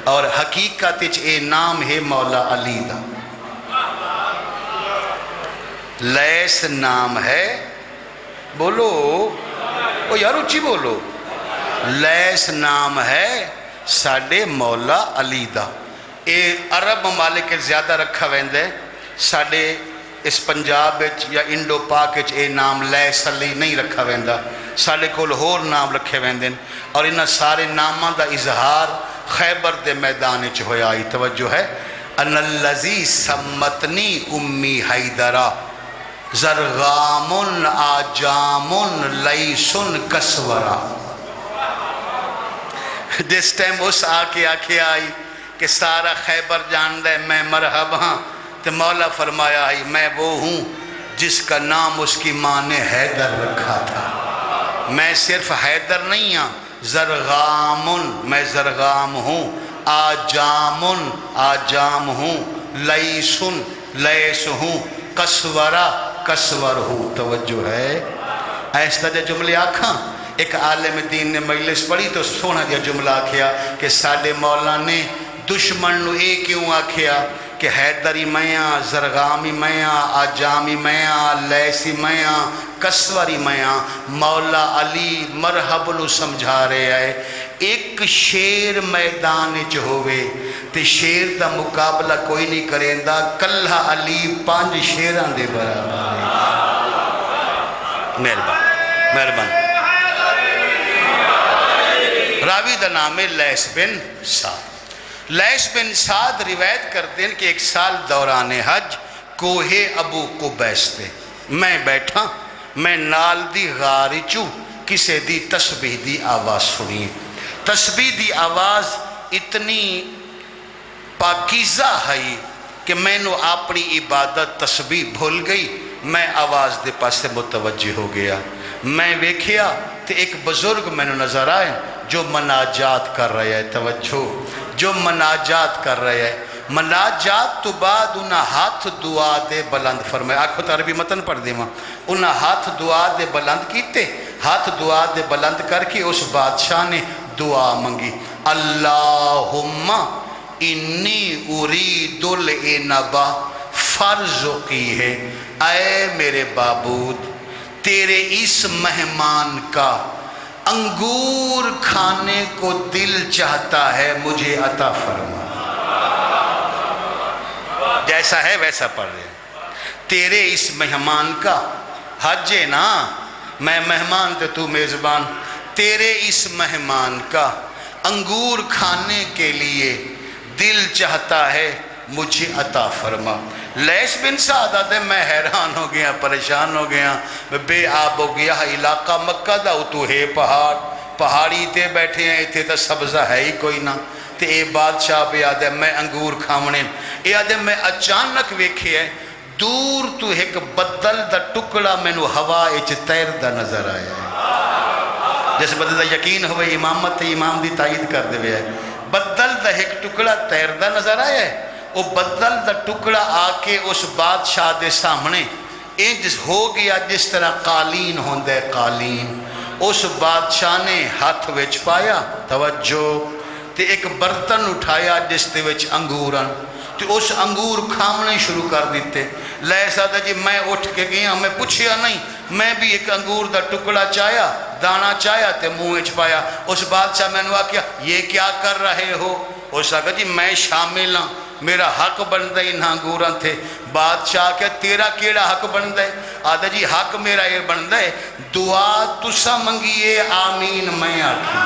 اور حقیقت اے نام ہے مولا علی دا، لیس نام ہے، بولو او یار اچھی بولو، لیس نام ہے ساڑھے مولا علی دا۔ اے عرب ممالک زیادہ رکھا ویندے، ساڑھے اس پنجاب یا انڈو پاک اے نام لیس علی نہیں رکھا ویندا، ساڑھے کول ہور نام رکھے ویندے، اور انہاں سارے ناماں دا اظہار خیبر دے میدان چ ہویا آئی، توجہ ہے۔ ان اللذی سمتنی امی حیدرہ زرغام آجام لیسن کسورہ۔ جس ٹائم اس آکے آئی کہ سارا خیبر جان دے میں مرحب ہاں، تو مولا فرمایا ہے میں وہ ہوں جس کا نام اس کی ماں نے حیدر رکھا تھا، میں صرف حیدر نہیں ہوں، زرغامن میں زرغام ہوں، آجامن آجام ہوں، لیسن لیس ہوں، کسورہ کسور ہوں، توجہ ہے۔ ایسا جا جملے آکھاں، ایک عالم دین نے مجلس پڑھی تو سونا جا جملہ آکھیا کہ ساڑھے مولا نے دشمن نو اے کیوں آکھیا کہ حیدری میاں، زرغامی میاں، آجامی میاں، لیسی میاں، کسوری میاں، مولا علی مرحب نو سمجھا رہے آئے۔ ایک شیر میدان چ ہوئے تے شیر دا مقابلہ کوئی نہیں کریں دا، کلہ علی 5 شیران دے برابر ہے۔ مہربان راوی دا نام ہے لیس بن سعد۔ لیس بن سعد روایت کرتے ہیں کہ ایک سال دوران حج کوہ ابو قبیس تھے، میں بیٹھا، میں نال دی غاری چوں کسے دی تسبیح دی آواز سنی، تسبیح دی آواز اتنی پاکیزہ ہے کہ میں نو اپنی عبادت تسبیح بھول گئی، میں آواز دے پاسے متوجہ ہو گیا، میں ویکھیا تے ایک بزرگ میں نو نظر آئے جو مناجات کر رہے ہیں، توجہ، جو مناجات کر رہے ہیں۔ مناجات تو بعد انہا ہاتھ دعا دے بلند فرمائے، آنکھوں تو عربی متن پڑھ دے ماں، انہا ہاتھ دعا دے بلند کیتے، ہاتھ دعا دے بلند کر کے اس بادشاہ نے دعا منگی، اللہم انی ارید العنبہ فرزقی ہے، اے میرے معبود تیرے اس مہمان کا انگور کھانے کو دل چاہتا ہے، مجھے عطا فرما۔ جیسا ہے ویسا پڑھ رہے ہیں، تیرے اس مہمان کا، حج ہے نا، میں مہمان تو تو میزبان، تیرے اس مہمان کا انگور کھانے کے لیے دل چاہتا ہے مجھے عطا فرما۔ لیث بن سعد آدھے میں حیران ہو گیا، پریشان ہو گیا، بے آب ہو گیا، علاقہ مکہ دا تو ہے پہاڑی تے بیٹھے ہیں، اتنے تو سبزہ ہے ہی کوئی نہ، تے اے بادشاہ پہ آدھے میں انگور کھامنے، اے آدھے میں اچانک ویکھے ہے دور تو ایک بدل دا ٹکڑا میں نو ہوا اچ تیر دا نظر آیا ہے، جیسے بدل دا یقین ہوئے امامت تے امام دی تائید کر دے ہوئے ہے، بدل دا ایک ٹکڑا تیر دا نظر آیا ہے، وہ بدل دا ٹکڑا آ کے اس بادشاہ دے سامنے انج ہو گیا جس طرح قالین ہوندے قالین، اس بادشاہ نے ہاتھ وچ پایا، توجہ، تے ایک برتن اٹھایا جس تے وچ انگورن، تے اس انگور کھامنے شروع کر دیتے۔ لیث آدھا جی میں اٹھ کے گیا، میں پوچھیا نہیں، میں بھی ایک انگور دا ٹکڑا چایا، دانا چایا تے منہ وچ پایا۔ اس بادشاہ میں نے کہا یہ کیا کر رہے ہو؟ اس آگا جی میں شامل ہاں، میرا حق بن دے انہاں انگوراں تھے۔ بادشاہ کہ تیرا کیڑا حق بن دے؟ آدھا جی حق میرا یہ بن دے دعا تسا منگیے آمین میں آکھی،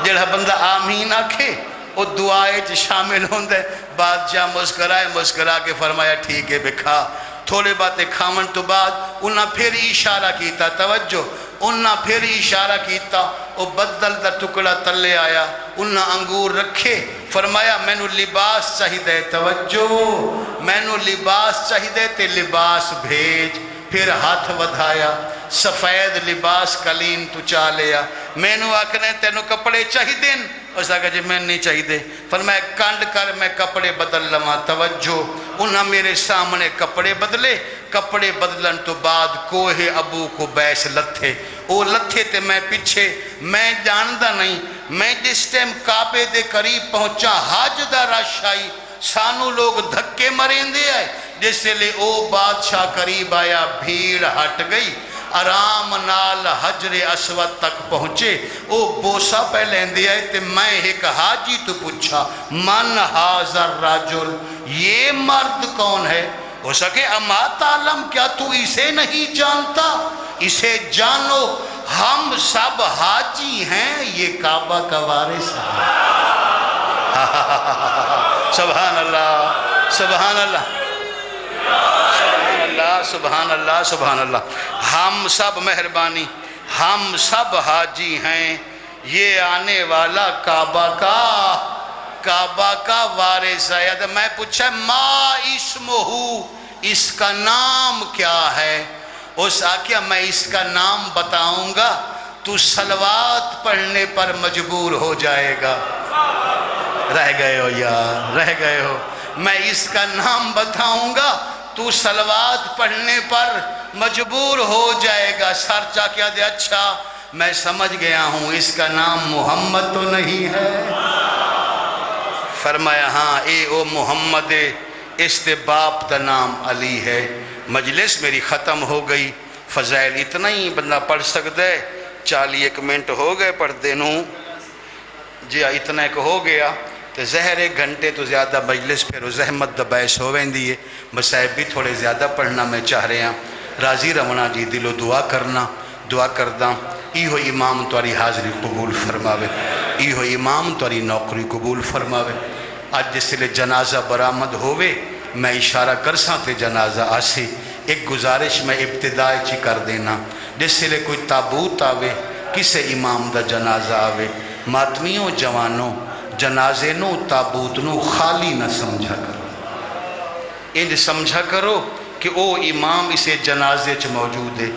جڑا بندہ آمین آکھے وہ دعائے شامل ہوں دے۔ بادشاہ مسکرا کے فرمایا ٹھیک ہے بکھا۔ تھوڑے باتیں کھامن تو بعد انہاں پھر اشارہ کیتا، توجہ، انہاں پھر اشارہ کیتا، وہ بدل دا ٹکڑا تلے آیا، انہاں انگور رکھے، فرمایا میں نو لباس چاہیدے، توجہ، میں نو لباس چاہیدے تے لباس بھیج۔ پھر ہاتھ ودھایا، سفید لباس کلین تو چا لیا، میں نو آکھنے تینو کپڑے چاہیدیں؟ اس آگا جی میں نہیں چاہیدے۔ فرمایا کانڈ کر میں کپڑے بدل لما، توجہ، انہاں میرے سامنے کپڑے بدلے، کپڑے بدلن تو بعد کوہ ابو کو بیس لتھے، او لتھے تے میں پیچھے، میں جاندہ نہیں، میں جس ٹیم کعبے دے قریب پہنچا حج دا رش آئی، سانو لوگ دھکے مرین دے آئے، جس لئے او بادشاہ قریب آیا، بھیڑ ہٹ گئی، آرام نال حجر اسود تک پہنچے، او بوسا پہ لیندے آئے تے میں ایک حاجی تو پوچھا من حاضر راجل، یہ مرد کون ہے؟ ہو سکے اما تعلم کیا تو اسے نہیں جانتا؟ اسے جانو ہم سب حاجی ہیں، یہ کعبہ کا وارث ہے۔ سبحان اللہ سبحان اللہ سبحان اللہ سبحان اللہ، ہم سب مہربانی، ہم سب حاجی ہیں، یہ آنے والا کعبہ کا وارث ہے۔ میں پوچھا ما اسمہو، اس کا نام کیا ہے؟ اس آکیا میں اس کا نام بتاؤں گا تو صلوات پڑھنے پر مجبور ہو جائے گا۔ رہ گئے ہو یار، رہ گئے ہو، میں اس کا نام بتاؤں گا تو صلوات پڑھنے پر مجبور ہو جائے گا۔ سر چاہ کیا دے اچھا میں سمجھ گیا ہوں، اس کا نام محمد تو نہیں ہے؟ فرمایا ہاں اے او محمد، اس تے باپ دا نام علی ہے۔ مجلس میری ختم ہو گئی، فضائل اتنا ہی بندہ پڑھ سکتا ہے، 41 منٹ ہو گئے پڑھ دینوں جی، اتنا ایک ہو گیا تو زہر 1 گھنٹے تو زیادہ مجلس پھر زحمت دا باعث ہو ویندی ہے، مسائب بھی تھوڑے زیادہ پڑھنا میں چاہ رہے ہیں۔ راضی رونا جی دلو دعا کرنا، دعا کردہ ایہو امام تواری حاضری قبول فرماوے، ایہو امام تواری نوکری قبول فرماوے۔ آج جس لئے جنازہ برآمد ہوئے میں اشارہ کرساں تے جنازہ آسی، ایک گزارش میں ابتدائی چی کر دینا، جس لئے کوئی تابوت آوے، کسے امام دا جنازہ آوے، ماتمیوں جوانوں جنازے نو تابوت نو خالی نہ سمجھا کرو، انج سمجھا کرو کہ او امام اسے جنازے چ موجود ہے،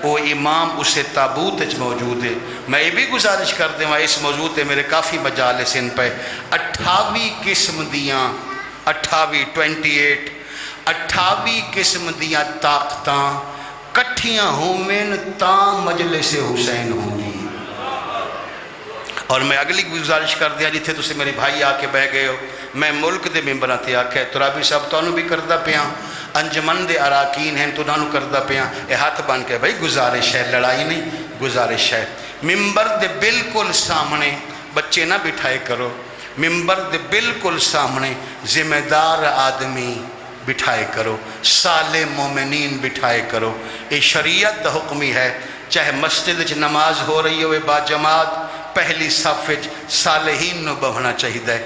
او امام اسے تابوت چ موجود ہے۔ میں یہ بھی گزارش کر دیں اس موجود ہے میرے کافی مجالس ان پہ 28 قسم دیاں 28 قسم دیاں طاقتاں کٹھیاں ہومن تاں مجلس حسین ہوں گی۔ اور میں اگلی گزارش کر دیا جتھے تُسے میرے بھائی آ کے بہ گئے ہو، میں ملک دے ممبران تے آکھے ترابی صاحب تو انہوں بھی کردہ پیاں، انجمن دے اراکین ہیں تو انہوں کردہ پیاں، اے ہاتھ بان کے بھائی گزارش ہے، لڑائی نہیں گزارش ہے۔ ممبر دے بالکل سامنے بچے نہ بٹھائے کرو، ممبر دے بالکل سامنے ذمہ دار آدمی بٹھائے کرو، صالح مومنین بٹھائے کرو۔ اے شریعت دا حکمی ہے، چاہے مسجد نماز ہو رہی ہوئے با جماعت، پہلی صف وچ صالحین نو بہنا چاہیے،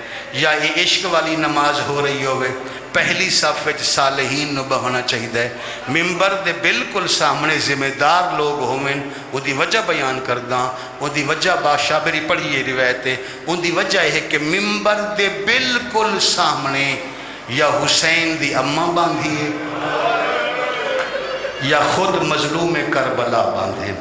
یا یہ عشق والی نماز ہو رہی ہوئے پہلی صف وچ صالحین نو بہنا چاہیے۔ ممبر دے بالکل سامنے ذمہ دار لوگ ہوئیں، وہ دی وجہ بیان کرداں، وہ دی وجہ بادشاہ میری پڑھیے روایت ہے، ان دی وجہ ہے کہ ممبر دے بالکل سامنے یا حسین دی اماں باندھی ہے یا خود مظلوم کربلا باندھے۔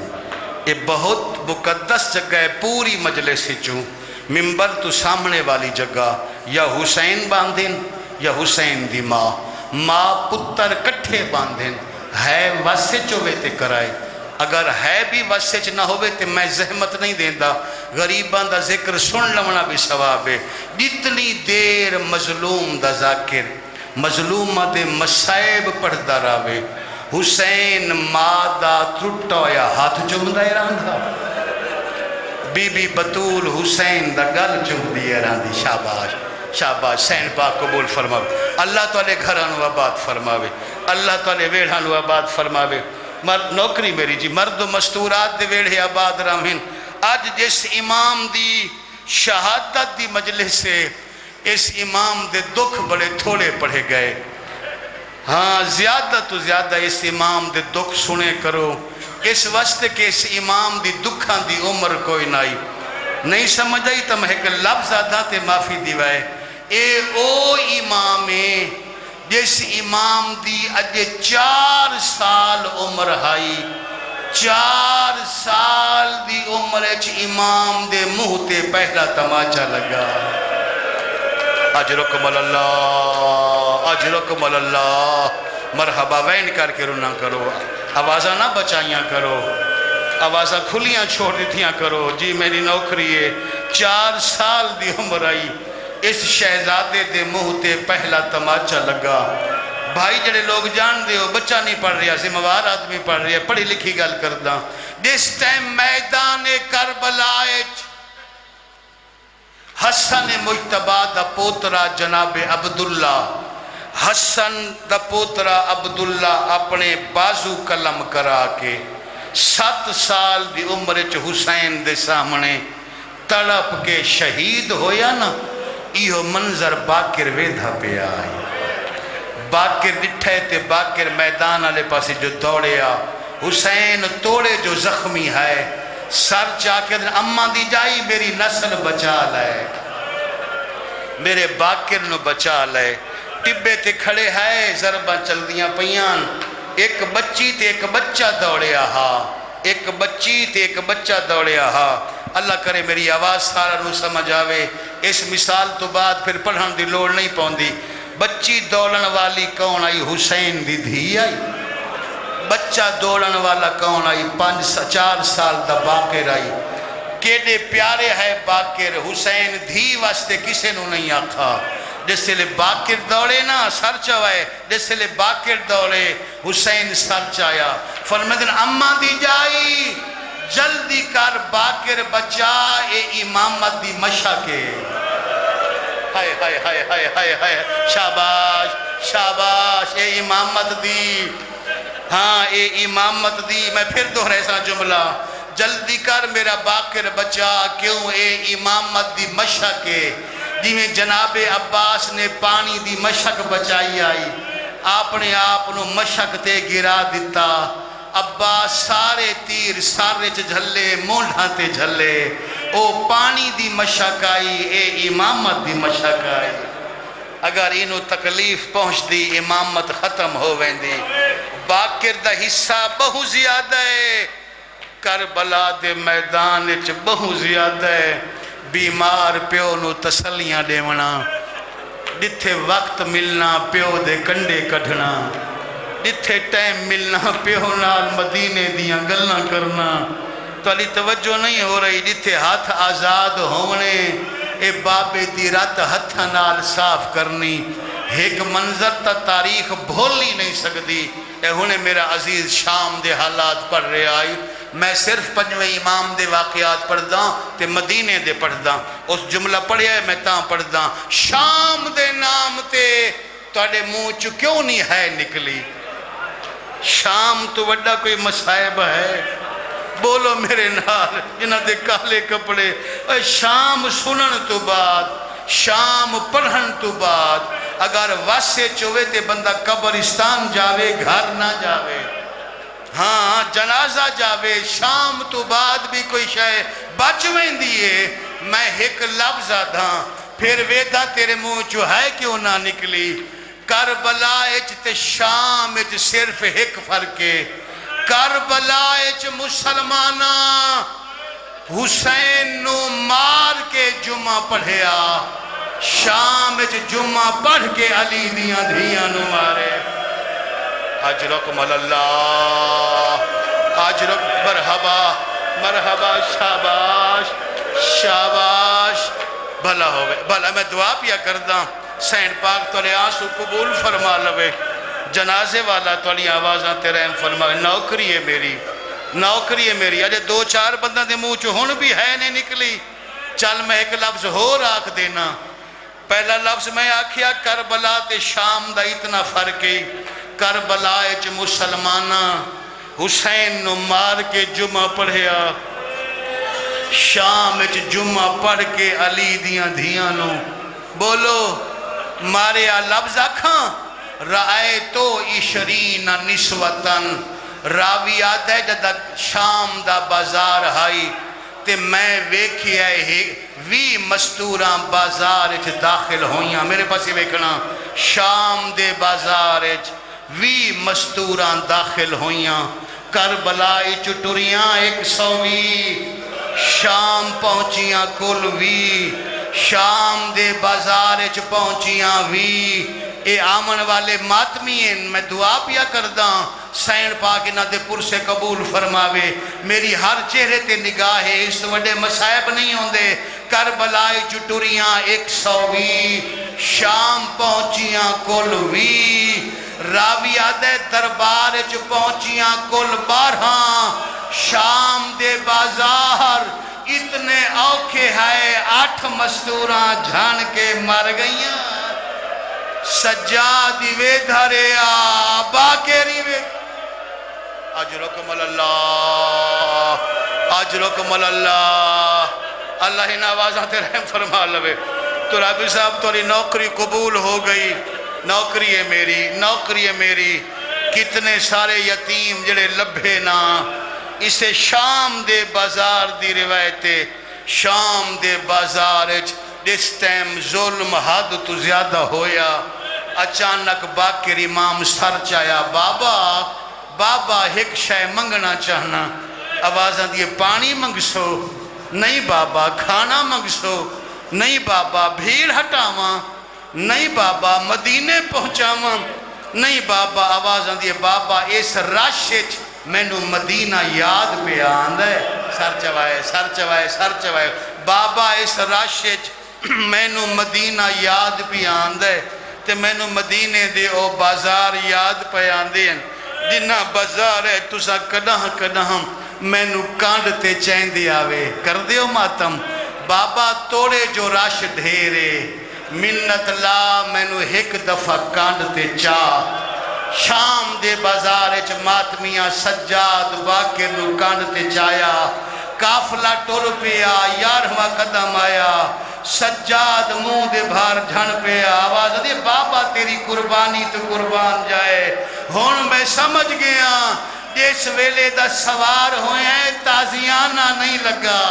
یہ بہت مقدس جگہ ہے، پوری مجلس چوں ممبر تو سامنے والی جگہ یا حسین باندھن یا حسین دی ماں پتر کٹھے باندھن، ہے واسے چوے تے کرائے، اگر ہے بھی واسے چ نہ ہوئے تے میں زحمت نہیں دیندہ، غریبان دا ذکر سن لونا بھی ثواب ہے۔ جتنی دیر مظلوم دا ذاکر مظلومہ دے مسائب پڑھدا راوے، حسین ماں دا ٹرٹا ہویا ہاتھ چومدا راندھا، بی بی بطول حسین دا گل چومدی راندھی۔ شاباش شاباش، سین پاک قبول فرماوے، اللہ تعالی گھرانو آباد فرماوے، اللہ تعالی ویڑھانو آباد فرماوے۔ نوکری میری جی مرد و مستورات دے ویڑھے آباد رہن۔ آج جس امام دی شہادت دی مجلس سے اس امام دے دکھ بڑے تھوڑے پڑھے گئے، ہاں زیادہ تو زیادہ اس امام دے دکھ سنے کرو، اس وقت کہ اس امام دی دکھاں دی عمر کوئی نہیں سمجھ آئی تو میں ایک لفظ آدھا تے معافی دیوائے۔ اے او امام ہے جس امام دی اجے 4 سال عمر ہائی، 4 سال دی عمر اچ امام دے منہ تے پہلا تماچا لگا۔ اجرکم اللہ اجرکم اللہ، مرحبا وین کر کے رونا کرو، آوازہ نہ بچائیاں کرو، آوازہ کھلیاں چھوڑ دیتیاں کرو۔ جی میری نوکری ہے، 4 سال دی عمر آئی، اس شہزادے دے منہ تے پہلا تماچا لگا۔ بھائی جڑے لوگ جان دے ہو، بچہ نہیں پڑھ رہا، ذمہوار آدمی پڑھ رہا، پڑھی لکھی گل کردہ۔ جس ٹائم میدان کربلا حسن مجتبہ دا پوترا جناب عبداللہ، حسن دا پوترا عبداللہ اپنے بازو قلم کرا کے 7 سال دی عمر چ حسین دے سامنے تڑپ کے شہید ہویا نا، ایہو منظر باکر ویدھا پہ آئی۔ باکر ڈٹھے تے باکر میدان آلے پاسے جو دوڑیا، حسین توڑے جو زخمی ہے، سر چاکے دن اماں دی جائی میری نسل بچا لائے، میرے باکر نو بچا لائے۔ ٹبے تے کھڑے ہے، ضربہ چل دیاں پیان، ایک بچی تے ایک بچہ دوڑیا ہا، ایک بچی تے ایک بچہ دوڑیا ہا۔ اللہ کرے میری آواز سارا نو سمجھ آوے، اس مثال تو بعد پھر پڑھن دی لوڑ نہیں پوندی۔ بچی دوڑن والی کون آئی؟ حسین دی دھی آئی۔ بچہ دوڑن والا کون آئی؟ 4 سال دا باکر آئی۔ کیڑے پیارے ہے باکر، حسین دھی واسطے کسے نو نہیں آکھا۔ جس سے لے باکر دوڑے نا سر چوائے، جس سے لے باکر دوڑے حسین سر چایا۔ فرمدن اماں دی جائی جلدی کر باکر بچا، اے امامت دی مشاکے۔ ہائے ہائے ہائے ہائے ہائے ہائے، شاباش شاباش، اے امامت دی، ہاں اے امامت دی۔ میں پھر دوہرے سا جملہ، جلدی کر میرا باکر بچا، کیوں اے امامت دی مشاکے۔ جی جناب عباس نے پانی دی مشک بچائی آئی، اپنے آپ نو مشک تے گرا دیتا۔ عباس سارے تیر سارے چ جھلے، مونڈھاں تے جھلے، او پانی دی مشک آئی، اے امامت دی مشک آئی۔ اگر انہوں تکلیف پہنچ دی، امامت ختم ہو ویندی۔ باکر دا حصہ بہت زیادہ ہے، کربلا دے میدان چ بہت زیادہ ہے۔ بیمار پیو نو تسلیاں دیونا، جتھے وقت ملنا پیو دے کنڈے کڑھنا، جتھے ٹائم ملنا پیو نال مدینے دیاں گلنا کرنا۔ تو علی توجہ نہیں ہو رہی، جتھے ہاتھ آزاد ہونے، اے بابے دی رات ہتھ نال صاف کرنی۔ ایک منظر تا تاریخ بھولی نہیں سکتی۔ اے ہونے میرا عزیز شام دے حالات پڑھ رہے آئی، میں صرف 5ویں امام دے واقعات پڑھ دا تے مدینے دے پڑھ دا۔ اس جملہ پڑھیا ہے میں تاں پڑھ دا، شام دے نام تے توڑے منہ چو کیوں نہیں ہے نکلی؟ شام تو وڈا کوئی مصائب ہے، بولو میرے نال جنہ دے کالے کپڑے. شام سنن تو بعد شام پڑھن تو بعد اگر واسے چوے تے بندہ قبرستان جاوے گھر نہ جاوے. ہاں جنازہ جاوے شام تو بعد بھی کوئی شے بچ وین دیئے. میں ایک لفظ آدھاں پھر ویدہ تیرے منہ جو ہے کیوں نہ نکلی. کربلا اچ تے شام اچ صرف ایک فرقے. کربلا اچ مسلمانہ حسین نو مار کے جمعہ پڑھیا. شام اچ جمعہ پڑھ کے علی دیاں دھیاں نو مارے. اجرکم اللہ اجرک مرحبا مرحبا شاباش شاباش بھلا ہوئے. بھلا میں دعا پیا کردہ سین پاک تولے آنسو قبول فرما لوے. جنازے والا تولی آوازاں تے رحم فرما. نوکری ہے میری نوکری ہے میری. اجے دو چار بندہ دے منہ چو ہن بھی ہے نہیں نکلی. چل میں ایک لفظ ہو راکھ دینا. پہلا لفظ میں آکھیا کربلا تے شام دا اتنا فرق ہے. کربلا اچ مسلمانہ حسین نو مار کے جمعہ پڑھیا. شام اچ جمعہ پڑھ کے علی دیاں دھیاں نو بولو مارے آ لفظ آکھاں. رائے تو عشرین نسوتن راوی آدھے جدہ شام دا بازار ہائی تے میں ویکھی آئے وی مستوراں بازار اچ داخل ہویاں. میرے پاس یہ ویکھنا شام دے بازار اچ وی مستوراں داخل ہویاں. کربلا اچ ٹریاں 120 شام پہنچیاں کل وی. شام دے بازار اچ پہنچیاں وی. اے آمن والے ماتمی ہیں. میں دعا پیا کردہ سین پاک انہ دے پر سے قبول فرماوے. میری ہر چہرے تے نگاہ ہے اس وڈے مسائب نہیں ہوندے. کربلا اچ ٹریاں 120 شام پہنچیاں کل وی. راوی آدھے دربار اچ پہنچیاں کل 12 شام دے بازار اتنے اوکھے ہے 8 مستوراں جھان کے مر گئیاں. سجادی وے دھریا باکری وے. اجرکم اللہ اجرکم اللہ. اللہ ہی نوازاں تے رحم فرما لوے. تو رابی صاحب توری نوکری قبول ہو گئی. نوکری ہے میری نوکری ہے میری. کتنے سارے یتیم جڑے لبھے نا. اسے شام دے بازار دی روایتے. شام دے بازار جس ٹائم ظلم حد تو زیادہ ہویا. اچانک باکر امام سر چایا. بابا بابا ایک شے منگنا چاہنا. آوازاں دیئے پانی منگسو. نہیں بابا کھانا منگسو. نہیں بابا بھیڑ ہٹاواں. نہیں بابا مدینے پہنچاواں. نہیں بابا آوازاں دیئے بابا اس راشچ میں نو مدینہ یاد پہ آندھے. سر چوائے سر چوائے سر چوائے. بابا اس راشچ میں نو مدینہ یاد پہ آندھے. تے میں نو مدینے دے او بازار یاد پہ آندھے ہیں. جنہ بازار ہے تُسا کداں کداں میں نو کانڈ تے چین دے آوے. کر دیو ماتم. بابا توڑے جو راش ڈھیرے منت لا میں نو ایک دفعہ کانڈ تے چاہ. شام دے بازار اچ ماتمیاں سجاد باکر نو کانڈ تے چایا. کافلہ ٹور پیا 11واں قدم آیا. سجاد منہ دے بھار جھن پیا. آواز دی بابا تیری قربانی تو قربان جائے. ہون میں سمجھ گیا جس ویلے دا سوار ہوئے ہیں تازیانہ نہیں لگا.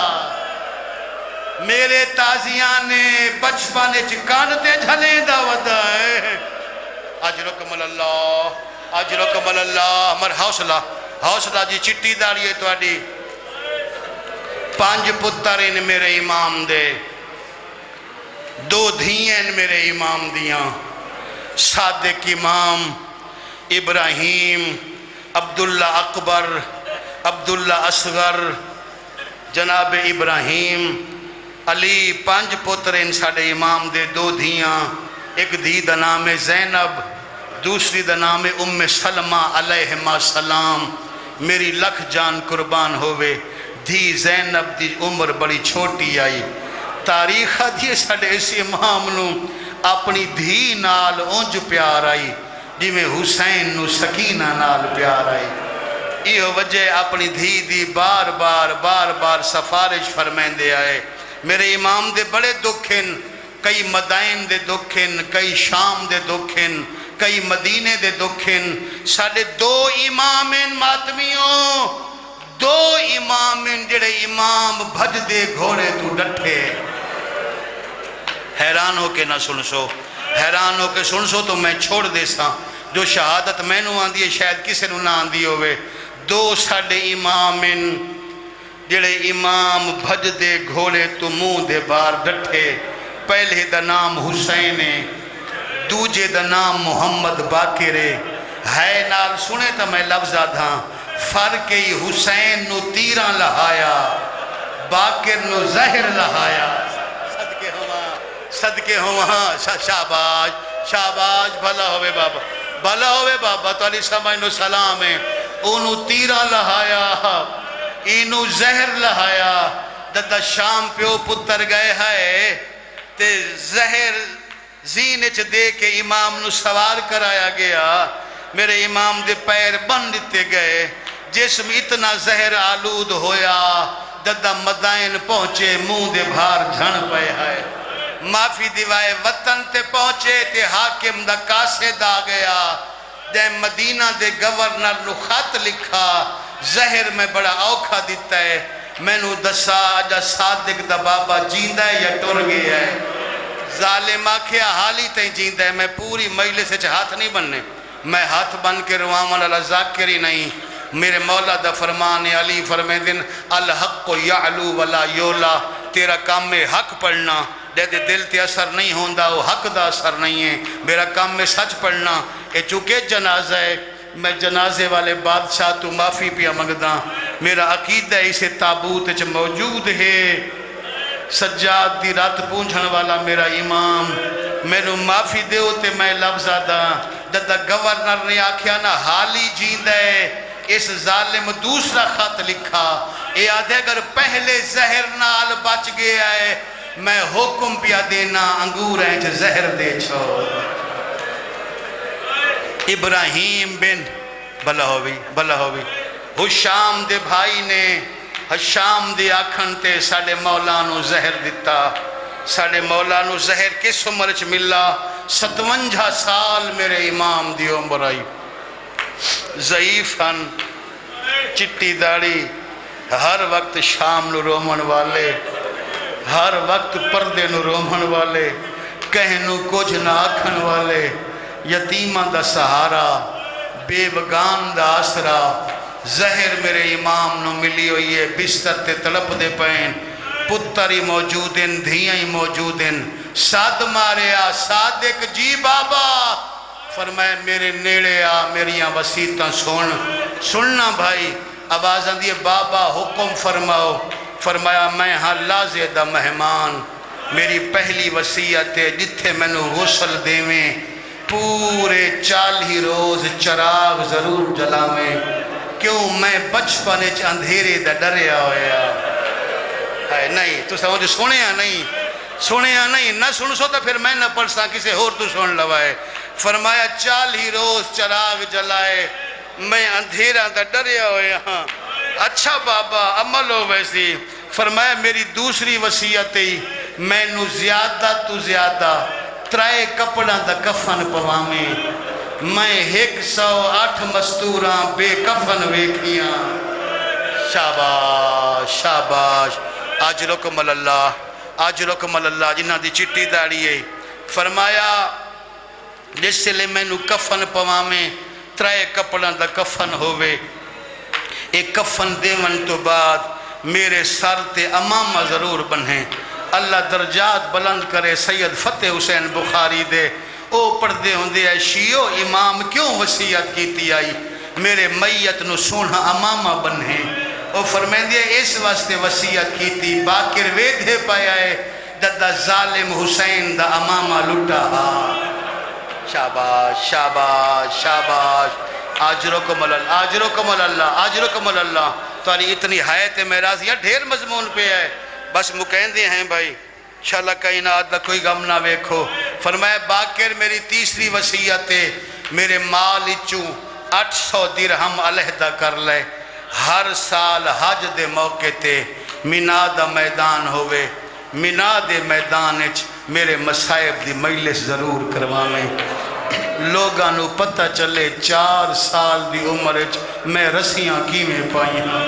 میرے تازیانے بچپنے چکانتے جھلیں دا ودا ہے. اجرکم اللہ اجرکم اللہ. مر حوصلہ حوصلہ جی چٹی داری ہے تو آڈی. 5 پتر ان میرے امام دے. 2 دھیئن میرے امام دیاں. صادق امام ابراہیم عبداللہ اکبر عبداللہ اصغر جناب ابراہیم علی. 5 پتر ان ساڑے امام دے. 2 دھیاں. ایک دھی دا نام زینب دوسری دا نام سلمہ علیہ السلام. میری لکھ جان قربان ہوئے. دھی زینب دی عمر بڑی چھوٹی آئی. تاریخ دی ساڑے اس امام نو اپنی دھی نال اونج پیار آئی جی میں حسین نو سکینہ نال پیار آئی. یہ وجہ اپنی دھی دی بار بار سفارش فرمائندے آئے میرے امام دے بڑے دکھن کئی مدائن دے دکھن کئی شام دے دکھن کئی مدینے دے دکھن ساڑھے دو امام ماتمیوں دو امام جڑے امام بھج دے گھوڑے تو ڈٹھے حیران ہو کے نہ سن سو حیران ہو کے سن سو تو میں چھوڑ دے سا جو شہادت میں نو آندھی ہے شاید کسے نو نہ آندھی ہوئے دو ساڑھے امام جڑے امام بھج دے گھوڑے تو منہ دے بار ڈٹھے پہلے دا نام حسین دوجے دا نام محمد باقر ہے نال سنے تا میں لفظہ تھا فرق ہی حسین نو تیران لہایا باقر نو زہر لہایا صدقے ہوا شاباش شاباش بھلا ہوئے بابا تو علی سمجھ نو سلام ہے انہوں تیرہ لہایا انہوں زہر لہایا دادا شام پیو پتر گئے ہے تے زہر زینچ دے کے امام نو سوار کرایا گیا میرے امام دے پیر بن دیتے گئے جسم اتنا زہر آلود ہویا دادا مدائن پہنچے منہ دے بھار جھن پہ ہے معافی دیوائے وطن تے پہنچے تے حاکم دا قاصد آ گیا دے مدینہ دے گورنر نو خط لکھا زہر میں بڑا اوکھا دیتا ہے میں نو دسا آجا صادق دا بابا جیندہ ہے یا ٹر گیا ہے ظالم آکھیا حالی تیں جیندہ ہے میں پوری مجلس سے ہاتھ نہیں بننے میں ہاتھ بن کے روامن اللہ ذاکری نہیں میرے مولا دا فرمان علی فرمائے دن الحق یعلو ولا یولا تیرا کام میں حق پڑھنا دے دل تے اثر نہیں ہوندہ وہ حق دا اثر نہیں ہے میرا کام میں سچ پڑھنا اے چونکہ جنازہ ہے میں جنازے والے بادشاہ تو معافی پیا مگداں میرا عقیدہ اسے تابوت چ موجود ہے سجاد دی رات پونچھن والا میرا امام میں نو معافی دے ہوتے میں لفظہ دا دادا گورنر نے آکھیا نا حالی جیندہ ہے اس ظالم دوسرا خط لکھا اے آدھے اگر پہلے زہر نال بچ گیا ہے میں حکم پیا دینا انگور ہیں جو زہر دے چھو ابراہیم بن بھلا ہوئی حشام دے بھائی نے حشام دے آکھن تے ساڑے مولانو زہر دیتا ساڑے مولانو زہر کس عمرچ ملا 57 سال میرے امام دی عمر آئی ضعیف ہن چٹی داڑی ہر وقت شام نو رومن والے ہر وقت پردے نو رومن والے کہنو کچھ نہ آکھن والے یتیمہ دا سہارا بے وگان دا آسرا زہر میرے امام نو ملی ہوئی ہے بستر تے تلپ دے پین پتری موجودن دھیاں موجودن ساد ماریا صادق جی بابا فرمائے میرے نیڑے آ میریاں وسیعتاں سننا بھائی آواز آندھی بابا حکم فرماؤ فرمایا میں ہاں لازیدہ مہمان میری پہلی وصیت ہے جتھے میں نو غسل دے میں پورے 40 روز چراغ ضرور جلاویں کیوں میں بچپنے چ اندھیرے دا ڈریا ہویا ہے نہیں تو سمجھ سنیا نہیں نہ سن سو تو پھر میں نہ پڑھ سا کسے اور تو سن لوائے فرمایا 40 روز چراغ جلائے میں اندھیرہ دا ڈریا ہویا ہاں اچھا بابا عمل ہو ویسی فرمایا میری دوسری وصیت ہی میں نو زیادہ تو زیادہ 3 کپڑا دا کفن پوامیں میں 108 مستوراں بے کفن ویکھیاں شاباش شاباش اجرکم اللہ جنہ دی چٹی داڑی ہے فرمایا جس سے لے میں نو کفن پوامیں 3 کپڑا دا کفن ہوئے ایک کفن دیون تو بعد میرے سر تے امامہ ضرور بنہیں اللہ درجات بلند کرے سید فتح حسین بخاری دے او پردے ہوندے آئے شیعو امام کیوں وصیت کیتی آئی میرے میت نو سونہ امامہ بنہیں او فرمائیں دے اس واسطے وصیت کیتی باکر ویدھے پائے آئے دادا ظالم حسین دا امامہ لٹا شاباش شاباش شاباش آجرکم اللہ تاری اتنی حیات میراز یا ڈھیر مضمون پہ ہے بس مکہندے ہیں بھائی انشاءاللہ کائنات دا کوئی غم نہ ویکھو فرمایا باکر میری تیسری وصیت ہے میرے مال اچوں 800 درہم علیحدہ کر لے، ہر سال حج دے موقع تے مینا دا میدان ہوئے، مینا دے میدان اچ میرے مصائب دی مجلس ضرور کرواویں۔ لوگاں نو پتہ چلے 4 سال دی عمر اچ میں رسیاں کیویں پائیاں،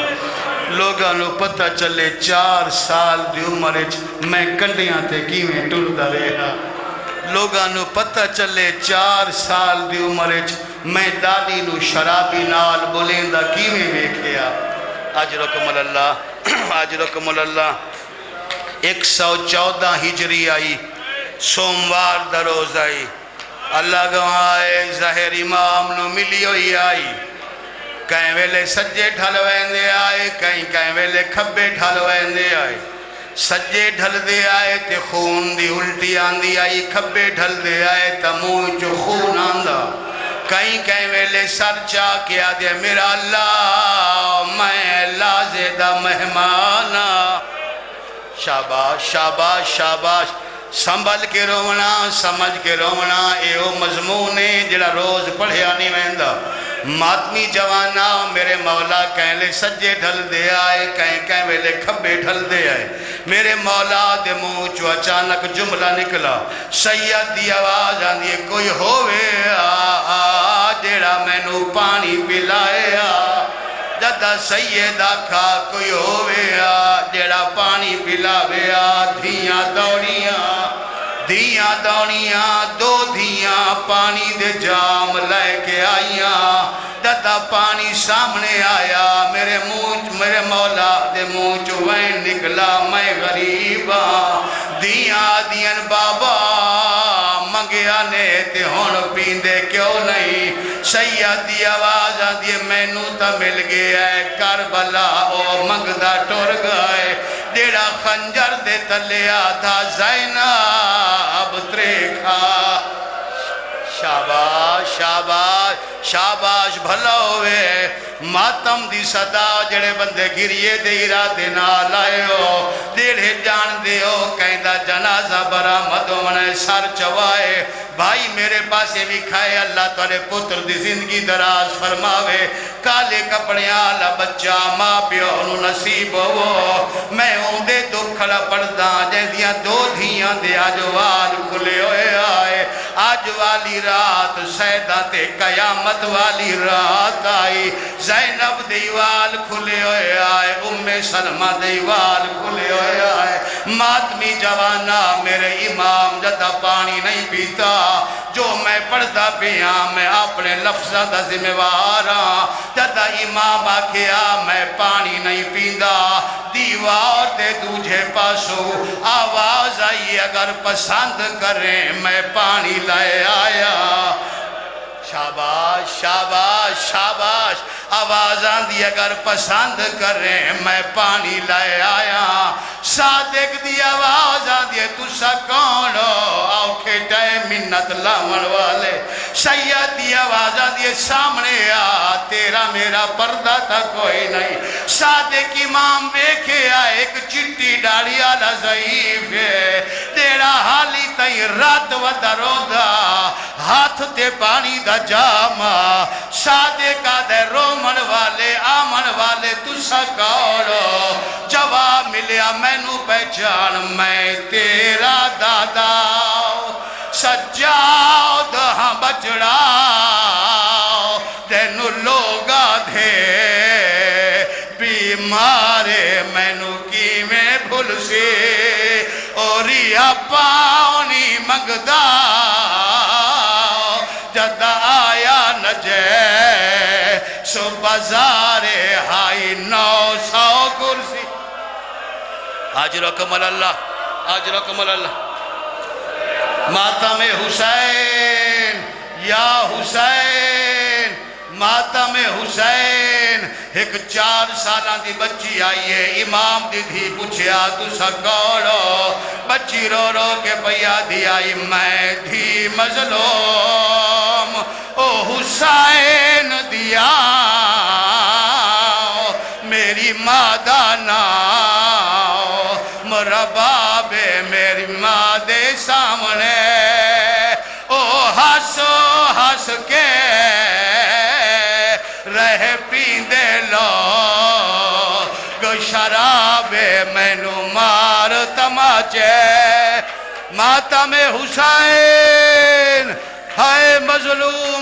لوگاں نو پتہ چلے 4 سال دی عمر اچ میں کنڈیاں تے کیویں ٹردا رہا، لوگاں نو پتہ چلے 4 سال دی عمر اچ میں دادی نو شرابی نال بولیندا کیویں ویکھیا۔ اجرکم اللہ، اجرکم اللہ۔ 114 ہجری آئی، سوموار دا روز آئی، اللہ گواہے ظاہر امام نو ملی ہوئی آئی، کہیں ویلے سجے ڈھل ویندے آئے، کہیں ویلے کھبے ڈھل ویندے آئے، سجے ڈھل دے آئے تے خون دی الٹی آندی آئی، کھبے ڈھل دے آئے تے منہ چو خون آندا، کہیں ویلے سر چاہ کیا دے میرا اللہ میں لازے دا مہمانا۔ شاباش شاباش شاباش، سنبھل کے رونا، سمجھ کے رونا، اے او مضمون ہے جڑا روز پڑھیا نہیں ویندا۔ ماتمی جوانا میرے مولا کہیں لے سجے ڈھل دے آئے، کہیں ویلے کھبے ڈھل دے آئے، میرے مولا دے منہ چو اچانک جملہ نکلا، سید دی آواز آندی کوئی ہوئے جڑا مینوں پانی پلائے جدہ سید آکھا کوئی ہوئے جڑا پانی پلاوے دھیاں دوڑیاں 2 دھیاں پانی دے جام لے کے آئیاں، دتا پانی سامنے آیا، میرے مولا دے منہ چو وین نکلا میں غریب دھیاں دین بابا منگیا نے تے ہون پیندے کیوں نہیں، سید دی آواز آندی مینوں تا مل گیا ہے کربلا او منگدا ٹر گئے، ڈیڑا خنجر دے تلیا تھا زینب تریکھا۔ شاباش شاباش شاباش بھلا ہوئے، ماتم دی صدا جڑے بندے گریے دے ارادے نال آئے ہو، دیڑے جان دے ہو کہندہ جنازہ برآمد ہونے سر چوائے، بھائی میرے پاسے بھی کھائے اللہ تولے پتر دی زندگی دراز فرماوے، کالے کپڑے آلہ بچہ ماں پیو انہوں نصیب ہو، میں ہوں دے دکھڑا پڑھدا جیندیاں 2 دھیاں دے آج وال کھلے ہوئے آئے، آج والی رات سیدہ تے قیامت والی رات آئی، زینب دیوال کھلے ہوئے آئے، سلمہ دیوال کھلے ہوئے آئے، ماتمی جوانا میرے امام جدہ پانی نہیں پیتا، جو میں پڑھتا پیا میں اپنے لفظہ دا ذمہوارا، جدہ امام آکھیا میں پانی نہیں پیندا، دیوار دے دوجھے پاسو آواز آئی اگر پسند کریں میں پانی لائے آیا۔ شاباش شاباش شاباش، آواز آندی اگر پسند کریں میں پانی لائے آیا، صادق دی آواز آندی تُسا کون ہو آؤ کھیٹائے منت لاون والے، سید دی آواز آندی سامنے آ تیرا میرا پردہ تھا کوئی نہیں، صادق امام بیکھے آئے ایک چٹی ڈاڑی آلہ ضعیف ہے، تیرا حالی تئی رات و درو دا ہاتھ تے پانی دا جاما، صادقہ دے رومن والے آمن والے تُسا کورو، جواب ملیا مینوں پہچان میں تیرا دادا سجاد ہاں بچڑا تینو لوگا دے بیمارے مینوں کی میں بھول سے اوریا پاؤنی مگدا جدہ آیا نجے سو بازارے ہائی 900 کرسی۔ آج رکم اللہ، آج رکم اللہ۔ ماتم حسین یا حسین، ماتم حسین، ایک 4 سالہ دی بچی آئیے، امام دی دھی پوچھیا تُسا کورو، بچی رو رو کے پیا دی آئی میں دھی مظلوم او حسین دیا میری مادانا مربابے میری ماں دے سامنے او ہس ہس کے پیندے لوگ شراب مینو مار تماچے ماتم حسین ہائے مظلوم